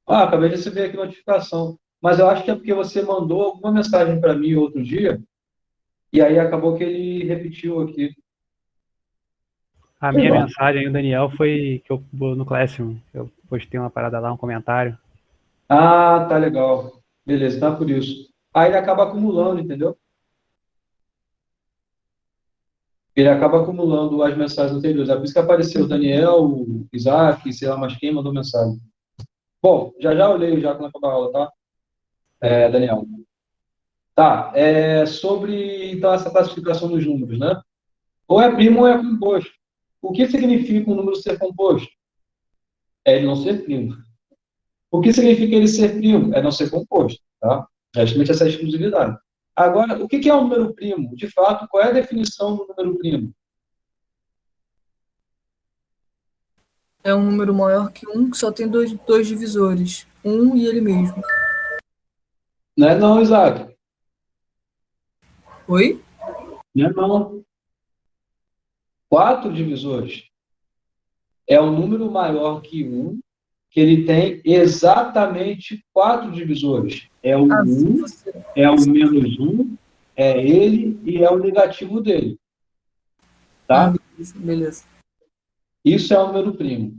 Ah, acabei de receber aqui notificação. Mas eu acho que é porque você mandou alguma mensagem para mim outro dia, e aí acabou que ele repetiu aqui. A minha mensagem, o Daniel, foi que eu no Classroom. Eu postei uma parada lá, um comentário. Ah, tá legal. Beleza, tá por isso. Aí ele acaba acumulando, entendeu? Ele acaba acumulando as mensagens anteriores. É por isso que apareceu o Daniel, o Isaac, sei lá mais quem mandou mensagem. Bom, já já eu leio já quando acabar a aula, tá? Daniel. Tá, sobre então essa classificação dos números, né? Ou é primo ou é composto. O que significa um número ser composto? É ele não ser primo. O que significa ele ser primo? É não ser composto, tá? É justamente essa exclusividade. Agora, o que é um número primo? De fato, qual é a definição do número primo? É um número maior que um que só tem dois divisores. Um e ele mesmo. Não é não, Isaac. Oi? Não é não. 4 divisores. É um número maior que um, que ele tem exatamente 4 divisores. É o Ah, 1, é o menos 1, é ele e é o negativo dele. Tá? beleza. Isso é um número primo.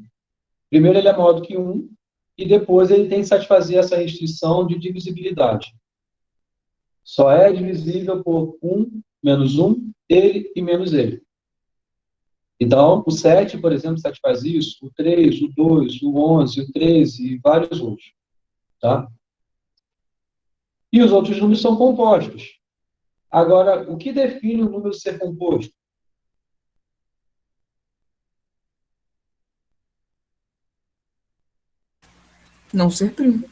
Primeiro ele é maior do que 1, e depois ele tem que satisfazer essa restrição de divisibilidade. Só é divisível por 1, menos 1, ele e menos ele. Então, o 7, por exemplo, satisfaz isso, o 3, o 2, o 11, o 13 e vários outros. Tá? E os outros números são compostos. Agora, o que define o número ser composto? Não ser primo.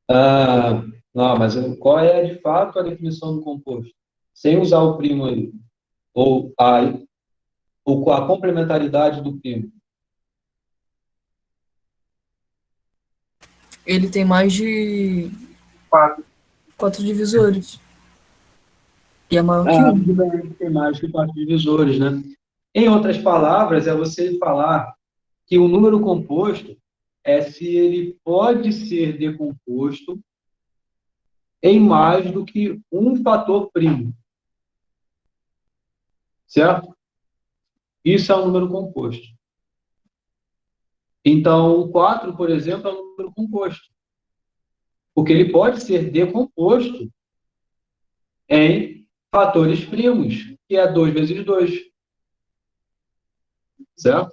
Ah, não, mas qual é de fato a definição do composto? Sem usar o primo aí, ou com a complementaridade do primo. Ele tem mais de 4. 4 divisores. E é maior que Ah, um. tudo bem, tem mais que 4 divisores, né? Em outras palavras, é você falar que o número composto é se ele pode ser decomposto em mais do que um fator primo, certo? Isso é um número composto. Então, o 4, por exemplo, é um número composto, porque ele pode ser decomposto em fatores primos, que é 2 vezes 2, certo?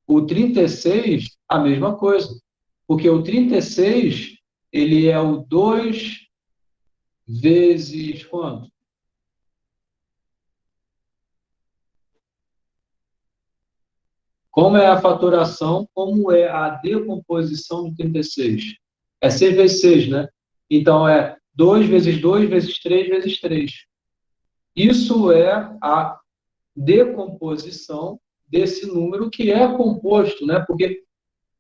O 36, a mesma coisa, porque o 36, ele é o 2 vezes quanto? Como é a fatoração, como é a decomposição do 36? É 6 vezes 6, né? Então, é 2 vezes 2 vezes 3 vezes 3. Isso é a decomposição desse número que é composto, né? Porque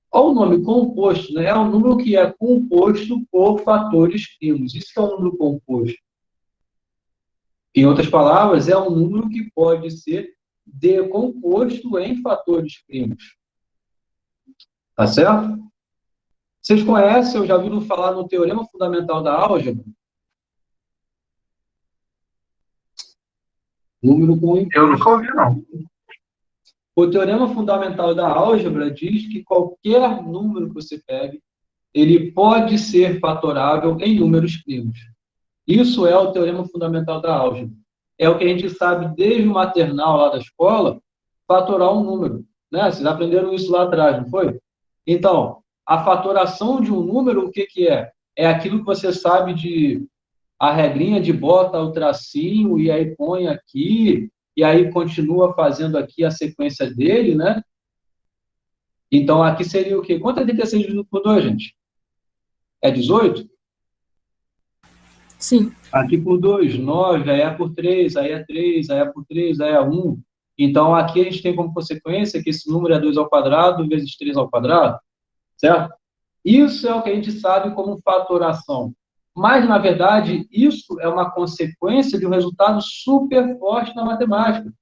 olha o nome composto, né? É um número que é composto por fatores primos. Isso que é um número composto. Em outras palavras, é um número que pode ser decomposto em fatores primos. Tá certo? Vocês conhecem, eu já ouviram falar no Teorema Fundamental da Álgebra? Número com imposto. Eu nunca ouvi, não. O Teorema Fundamental da Álgebra diz que qualquer número que você pegue, ele pode ser fatorável em números primos. Isso é o Teorema Fundamental da Álgebra. É o que a gente sabe desde o maternal lá da escola, fatorar um número. Né? Vocês aprenderam isso lá atrás, não foi? Então, a fatoração de um número, o que que é? É aquilo que você sabe de a regrinha de bota o tracinho e aí põe aqui, e aí continua fazendo aqui a sequência dele, né? Então, aqui seria o quê? Quanto é 36 dividido por 2, gente? É 18? Sim. Aqui por 2, 9, aí é por 3, aí é 3, aí é por 3, aí é 1. Então, aqui a gente tem como consequência que esse número é 2 ao quadrado vezes 3 ao quadrado, certo? Isso é o que a gente sabe como fatoração. Mas, na verdade, isso é uma consequência de um resultado super forte na matemática,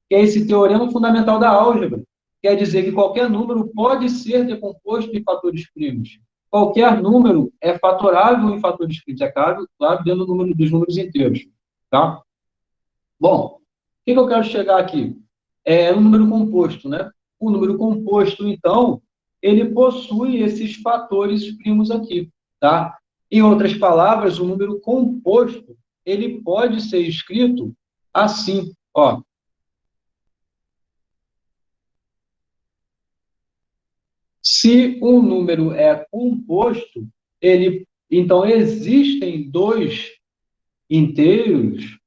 que é esse teorema fundamental da álgebra. Quer dizer que qualquer número pode ser decomposto em fatores primos. Qualquer número é fatorável em fatores primos, é claro, dentro dos números inteiros. Tá? Bom, o que eu quero chegar aqui? É um número composto, né? O número composto, então, ele possui esses fatores primos aqui, tá? Em outras palavras, o número composto, ele pode ser escrito assim, ó. Se um número é composto, então existem dois inteiros,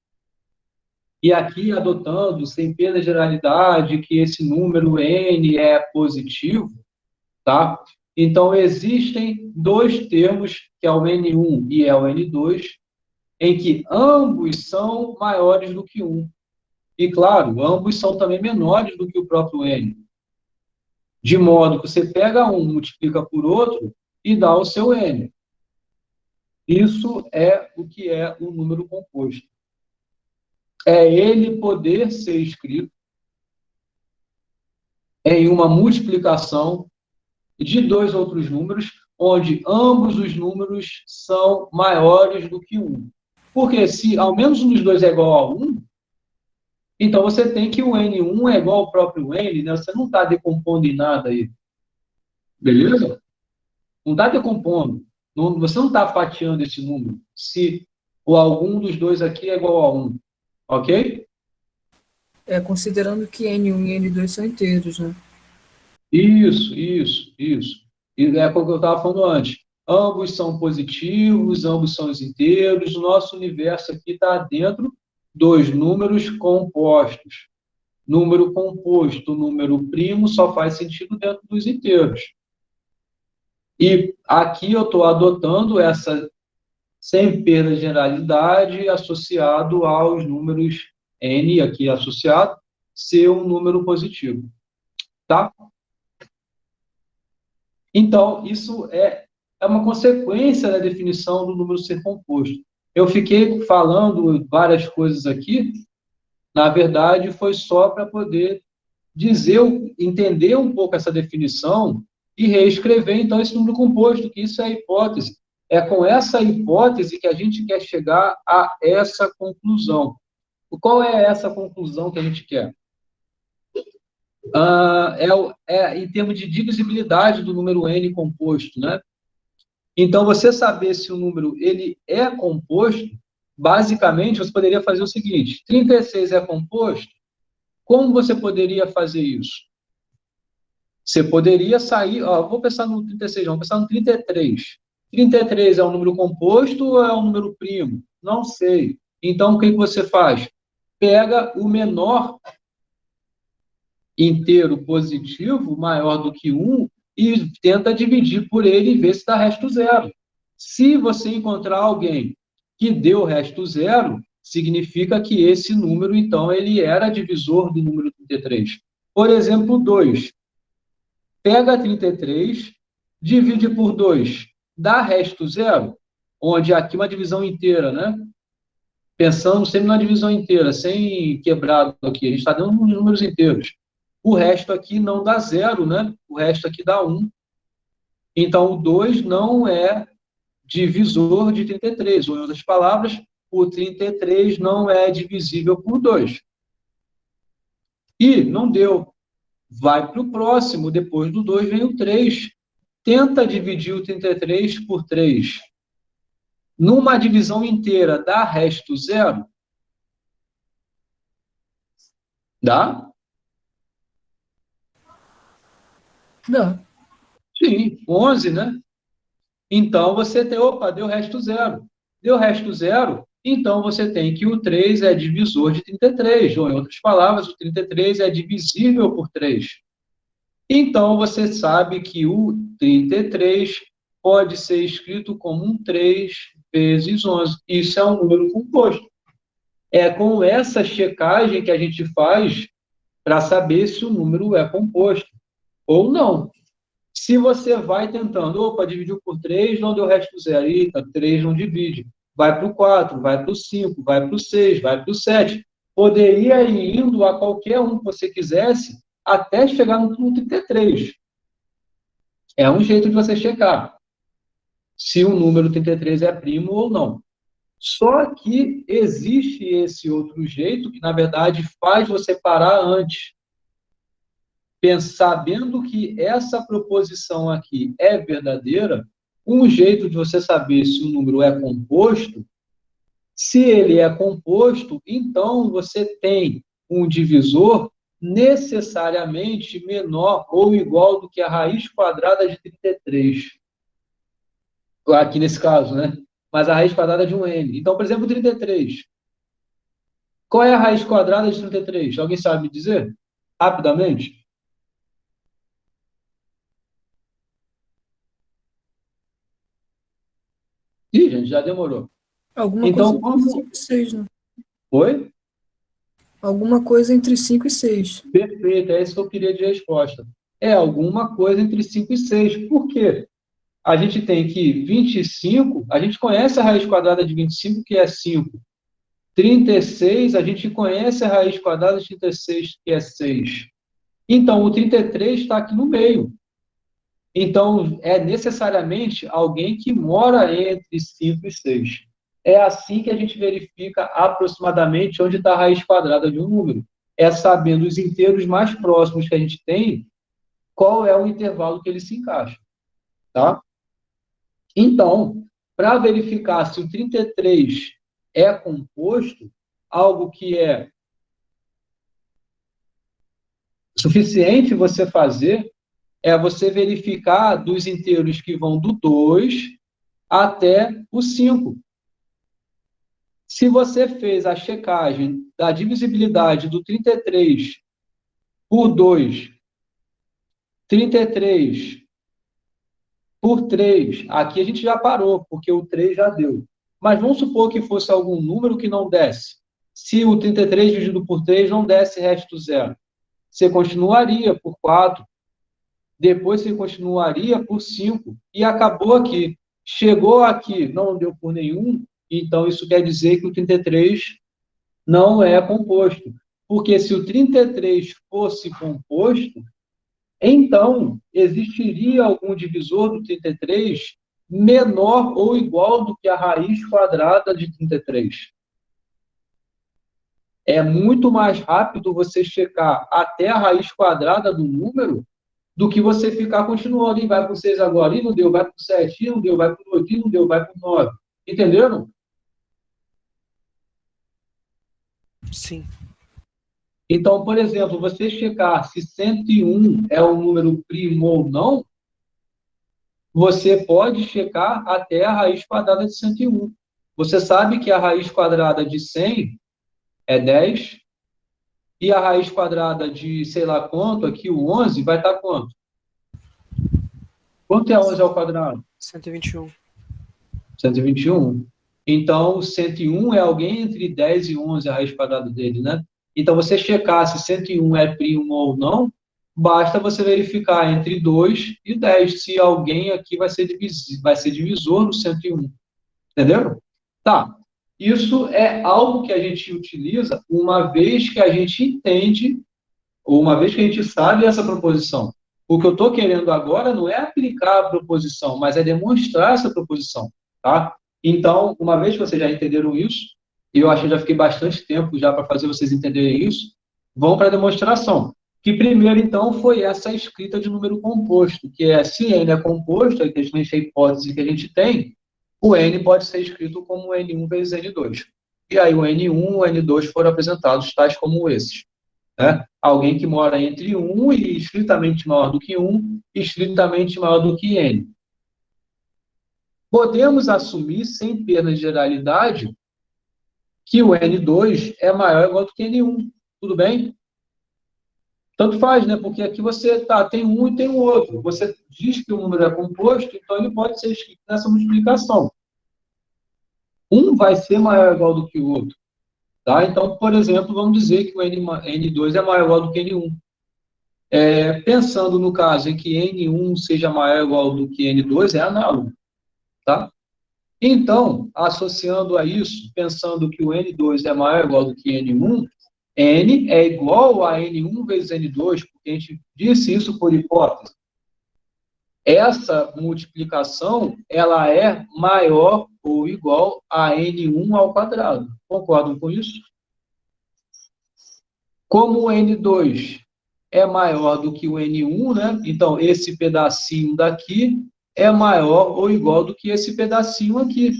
e aqui adotando, sem pena de generalidade, que esse número n é positivo, tá? Então, existem dois termos, que é o N1 e é o N2, em que ambos são maiores do que 1. E, claro, ambos são também menores do que o próprio N. De modo que você pega um, multiplica por outro e dá o seu N. Isso é o que é o número composto. É ele poder ser escrito em uma multiplicação de dois outros números, onde ambos os números são maiores do que 1. Porque se ao menos um dos dois é igual a 1, então você tem que o N1 é igual ao próprio N, né? Você não está decompondo em nada aí. Beleza? Não está decompondo. Você não está fatiando esse número, se algum dos dois aqui é igual a 1. Ok? Considerando que N1 e N2 são inteiros, né? Isso. E é como eu estava falando antes. Ambos são positivos, ambos são os inteiros. O nosso universo aqui está dentro dos números compostos. Número composto, número primo, só faz sentido dentro dos inteiros. E aqui eu estou adotando essa sem perda de generalidade associado aos números n, aqui associado, ser um número positivo. Tá? Então, isso é uma consequência da definição do número ser composto. Eu fiquei falando várias coisas aqui, na verdade, foi só para poder entender um pouco essa definição e reescrever, então, esse número composto, que isso é a hipótese. É com essa hipótese que a gente quer chegar a essa conclusão. Qual é essa conclusão que a gente quer? Em termos de divisibilidade do número n composto, né? Então, você saber se o número ele é composto, basicamente, você poderia fazer o seguinte: 36 é composto? Como você poderia fazer isso? Você poderia sair, vou pensar no 36, vamos pensar no 33. 33 é um número composto ou é um número primo? Não sei. Então, o que você faz? Pega o menor inteiro positivo, maior do que 1, e tenta dividir por ele e ver se dá resto zero. Se você encontrar alguém que deu resto zero, significa que esse número, então, ele era divisor do número 33. Por exemplo, 2. Pega 33, divide por 2, dá resto zero, onde aqui uma divisão inteira, né? Pensando sempre na divisão inteira, sem quebrado aqui, a gente está dando números inteiros. O resto aqui não dá zero, né? O resto aqui dá 1. Então, o 2 não é divisor de 33, ou em outras palavras, o 33 não é divisível por 2. E não deu. Vai para o próximo, depois do 2 vem o 3. Tenta dividir o 33 por 3. Numa divisão inteira, dá resto zero? Dá? Dá. Sim, 11, né? Então, você tem, deu resto zero. Deu resto zero, então você tem que o 3 é divisor de 33, ou em outras palavras, o 33 é divisível por 3. Então, você sabe que o 33 pode ser escrito como um 3 vezes 11. Isso é um número composto. É com essa checagem que a gente faz para saber se o número é composto ou não. Se você vai tentando, opa, dividiu por 3, não deu resto zero. Eita, 3 não divide. Vai para o 4, vai para o 5, vai para o 6, vai para o 7. Poderia ir indo a qualquer um que você quisesse, até chegar no 33. É um jeito de você checar se o número 33 é primo ou não. Só que existe esse outro jeito que, na verdade, faz você parar antes. Sabendo que essa proposição aqui é verdadeira, um jeito de você saber se o número é composto, se ele é composto, então você tem um divisor necessariamente menor ou igual do que a raiz quadrada de 33. Aqui nesse caso, né? Mas a raiz quadrada de um n. Então, por exemplo, 33. Qual é a raiz quadrada de 33? Alguém sabe me dizer? Rapidamente. Ih, gente, já demorou. Alguma Então, coisa entre 5 e 6, né? Oi? Alguma coisa entre 5 e 6. Perfeito, é isso que eu queria de resposta. É alguma coisa entre 5 e 6. Por quê? A gente tem que 25, a gente conhece a raiz quadrada de 25, que é 5. 36, a gente conhece a raiz quadrada de 36, que é 6. Então, o 33 está aqui no meio. Então, é necessariamente alguém que mora entre 5 e 6. É assim que a gente verifica aproximadamente onde está a raiz quadrada de um número. É sabendo os inteiros mais próximos que a gente tem, qual é o intervalo que ele se encaixa. Tá? Então, para verificar se o 33 é composto, algo que é suficiente você fazer é você verificar dos inteiros que vão do 2 até o 5. Se você fez a checagem da divisibilidade do 33 por 2, 33 por 3, aqui a gente já parou, porque o 3 já deu. Mas vamos supor que fosse algum número que não desse. Se o 33 dividido por 3 não desse resto zero, você continuaria por 4, depois você continuaria por 5, e acabou aqui. Chegou aqui, não deu por nenhum, então isso quer dizer que o 33 não é composto. Porque se o 33 fosse composto, então existiria algum divisor do 33 menor ou igual do que a raiz quadrada de 33. É muito mais rápido você checar até a raiz quadrada do número do que você ficar continuando, e vai para o 6 agora, e não deu, vai para o 7, e não deu, vai para o 8, e não deu, vai para o 9. Entenderam? Sim. Então, por exemplo, você checar se 101 é um número primo ou não, você pode checar até a raiz quadrada de 101. Você sabe que a raiz quadrada de 100 é 10, e a raiz quadrada de sei lá quanto, aqui o 11, vai estar quanto? Quanto é 11 ao quadrado? 121. 121. Então, 101 é alguém entre 10 e 11, a raiz quadrada dele, né? Então, você checar se 101 é primo ou não, basta você verificar entre 2 e 10, se alguém aqui vai ser divisor no 101. Entenderam? Tá. Isso é algo que a gente utiliza uma vez que a gente entende, ou uma vez que a gente sabe essa proposição. O que eu estou querendo agora não é aplicar a proposição, mas é demonstrar essa proposição. Tá? Então, uma vez que vocês já entenderam isso, e eu acho que já fiquei bastante tempo já para fazer vocês entenderem isso, vão para a demonstração. Que primeiro, então, foi essa escrita de número composto, que é, se n é composto, aí a hipótese que a gente tem, o n pode ser escrito como n1 vezes n2. E aí o n1 e o n2 foram apresentados tais como esses. Né? Alguém que mora entre 1 e estritamente maior do que 1, e estritamente maior do que n. Podemos assumir, sem perda de geralidade, que o N2 é maior ou igual do que N1. Tudo bem? Tanto faz, né? Porque aqui você tem um e tem o outro. Você diz que o número é composto, então ele pode ser escrito nessa multiplicação. Um vai ser maior ou igual do que o outro. Tá? Então, por exemplo, vamos dizer que o N2 é maior ou igual do que N1. Pensando no caso em que N1 seja maior ou igual do que N2, é análogo, tá? Então, associando a isso, pensando que o N2 é maior ou igual do que N1, N é igual a N1 vezes N2, porque a gente disse isso por hipótese. Essa multiplicação, ela é maior ou igual a N1 ao quadrado. Concordam com isso? Como o N2 é maior do que o N1, né? Então, esse pedacinho daqui é maior ou igual do que esse pedacinho aqui.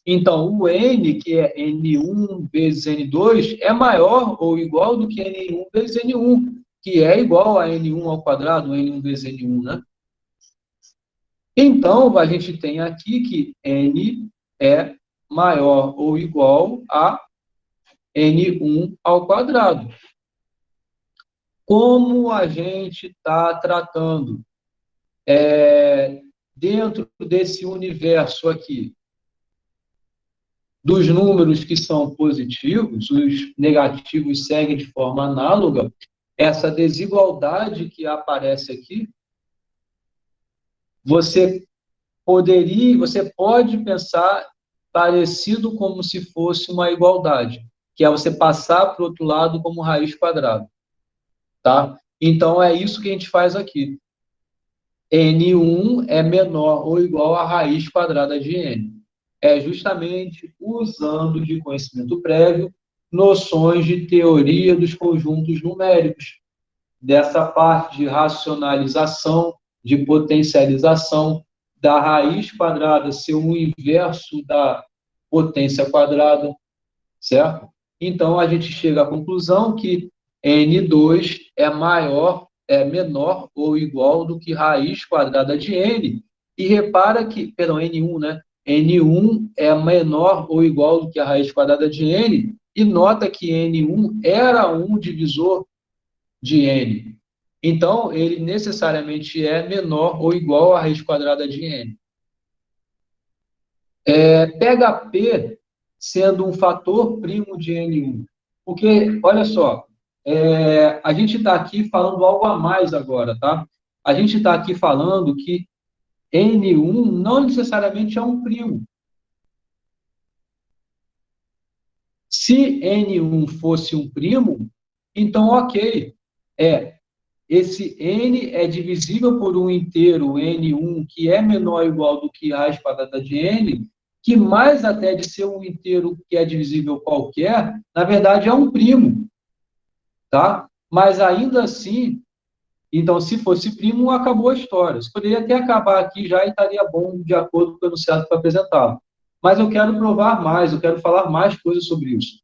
Então, o N, que é N1 vezes N2, é maior ou igual do que N1 vezes N1, que é igual a N1 ao quadrado, N1 vezes N1, né? Então, a gente tem aqui que N é maior ou igual a N1 ao quadrado. Como a gente está tratando dentro desse universo aqui dos números que são positivos, os negativos seguem de forma análoga, essa desigualdade que aparece aqui, você pode pensar parecido como se fosse uma igualdade, que é você passar para o outro lado como raiz quadrada, tá? Então, é isso que a gente faz aqui. N1 é menor ou igual à raiz quadrada de N. É justamente usando de conhecimento prévio noções de teoria dos conjuntos numéricos, dessa parte de racionalização, de potencialização, da raiz quadrada ser o inverso da potência quadrada, certo? Então, a gente chega à conclusão que N2 é menor ou igual do que raiz quadrada de N. E repara que, perdão, N1, né? N1 é menor ou igual do que a raiz quadrada de N. E nota que N1 era um divisor de N. Então, ele necessariamente é menor ou igual à raiz quadrada de N. Pega P sendo um fator primo de N1. Porque, olha só, a gente está aqui falando algo a mais agora, tá? A gente está aqui falando que N1 não necessariamente é um primo. Se N1 fosse um primo, então ok. Esse N é divisível por um inteiro, N1, que é menor ou igual do que a raiz quadrada de N, que mais até de ser um inteiro que é divisível qualquer, na verdade é um primo, tá? Mas ainda assim, então se fosse primo, acabou a história. Você poderia até acabar aqui já e estaria bom de acordo com o enunciado que foi apresentado. Mas eu quero provar mais, eu quero falar mais coisas sobre isso.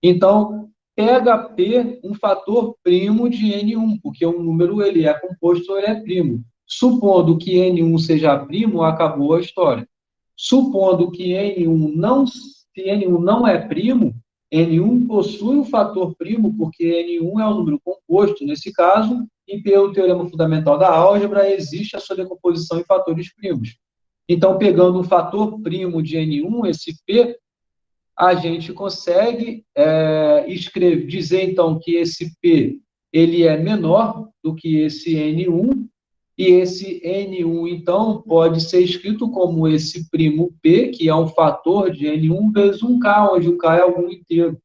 Então, pega P um fator primo de N1, porque um número ele é composto ou ele é primo. Supondo que N1 seja primo, acabou a história. Supondo que se N1 não é primo, N1 possui um fator primo, porque N1 é um número composto, nesse caso, e pelo teorema fundamental da álgebra, existe a sua decomposição em fatores primos. Então, pegando um fator primo de N1, esse P, a gente consegue dizer, então, que esse P ele é menor do que esse N1, e esse N1, então, pode ser escrito como esse primo P, que é um fator de N1 vezes um K, onde o K é algum inteiro.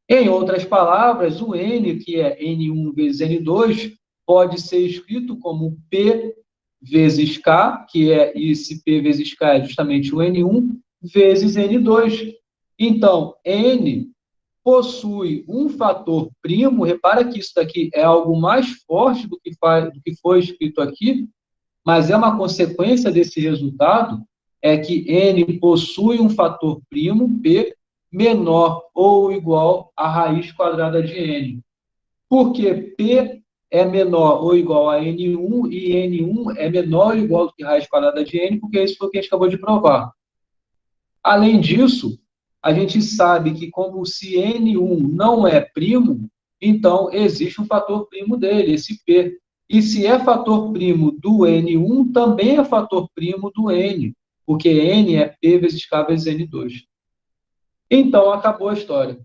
Em outras palavras, o N, que é N1 vezes N2, pode ser escrito como P vezes K, que é esse P vezes K é justamente o N1, vezes N2. Então, N possui um fator primo, repara que isso daqui é algo mais forte do que foi escrito aqui, mas é uma consequência desse resultado, é que N possui um fator primo, P, menor ou igual à raiz quadrada de N. Porque P é menor ou igual a N1 e N1 é menor ou igual do que raiz quadrada de N, porque isso foi o que a gente acabou de provar. Além disso, a gente sabe que como se N1 não é primo, então existe um fator primo dele, esse P. E se é fator primo do N1, também é fator primo do N, porque N é P vezes K vezes N2. Então, acabou a história.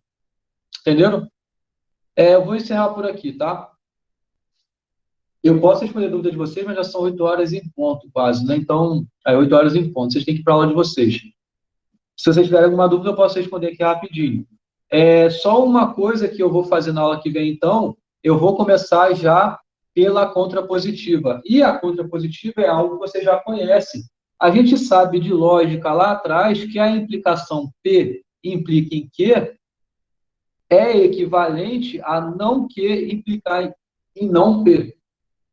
Entenderam? Eu vou encerrar por aqui, tá? Eu posso responder a dúvida de vocês, mas já são 8 horas em ponto, quase, né? Então, 8 horas em ponto. Vocês têm que ir para a aula de vocês. Se vocês tiverem alguma dúvida, eu posso responder aqui rapidinho. Só uma coisa que eu vou fazer na aula que vem, então, eu vou começar já pela contrapositiva. E a contrapositiva é algo que você já conhece. A gente sabe de lógica lá atrás que a implicação P implica em Q é equivalente a não Q implicar em não P.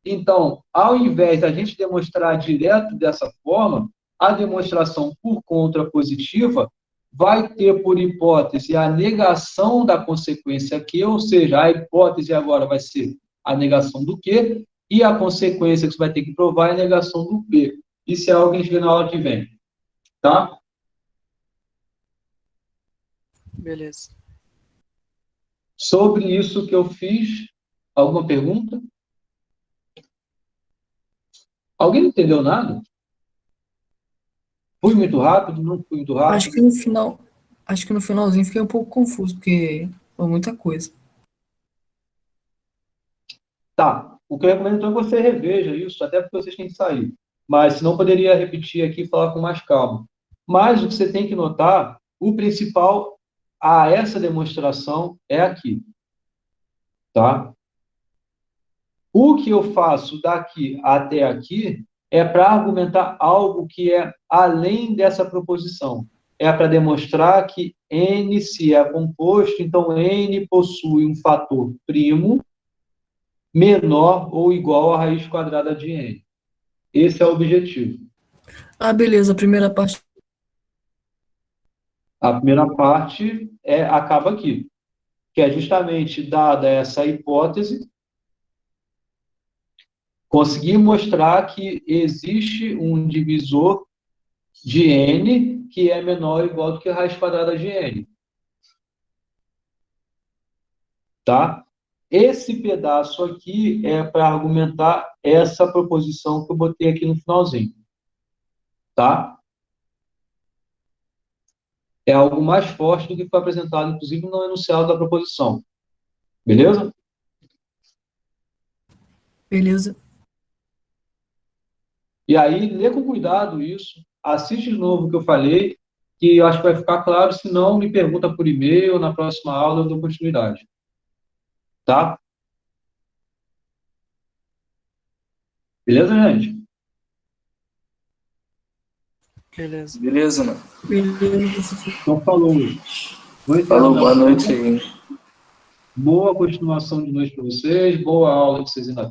Então, ao invés da gente demonstrar direto dessa forma, a demonstração por contrapositiva vai ter por hipótese a negação da consequência Q, ou seja, a hipótese agora vai ser a negação do Q, e a consequência que você vai ter que provar é a negação do P. Isso é algo que a gente vê na aula que vem. Tá? Beleza. Sobre isso que eu fiz, alguma pergunta? Alguém não entendeu nada? Fui muito rápido? Não fui muito rápido? Acho que no finalzinho fiquei um pouco confuso, porque foi muita coisa. Tá. O que eu recomendo então é que você reveja isso, até porque vocês têm que sair. Mas senão poderia repetir aqui e falar com mais calma. Mas o que você tem que notar, o principal a essa demonstração é aqui. Tá? O que eu faço daqui até aqui é para argumentar algo que é além dessa proposição. É para demonstrar que N, se é composto, então N possui um fator primo menor ou igual à raiz quadrada de N. Esse é o objetivo. Ah, beleza, a primeira parte. A primeira parte acaba aqui, que é justamente dada essa hipótese, conseguir mostrar que existe um divisor de N que é menor ou igual do que a raiz quadrada de N. Tá? Esse pedaço aqui é para argumentar essa proposição que eu botei aqui no finalzinho. Tá? É algo mais forte do que foi apresentado, inclusive, no enunciado da proposição. Beleza? Beleza. E aí, lê com cuidado isso, assiste de novo o que eu falei, que eu acho que vai ficar claro, se não, me pergunta por e-mail, na próxima aula eu dou continuidade. Tá? Beleza, gente? Beleza. Beleza, mano. Beleza. Então, falou. Falou, boa noite aí. Boa continuação de noite para vocês, boa aula que vocês ainda têm.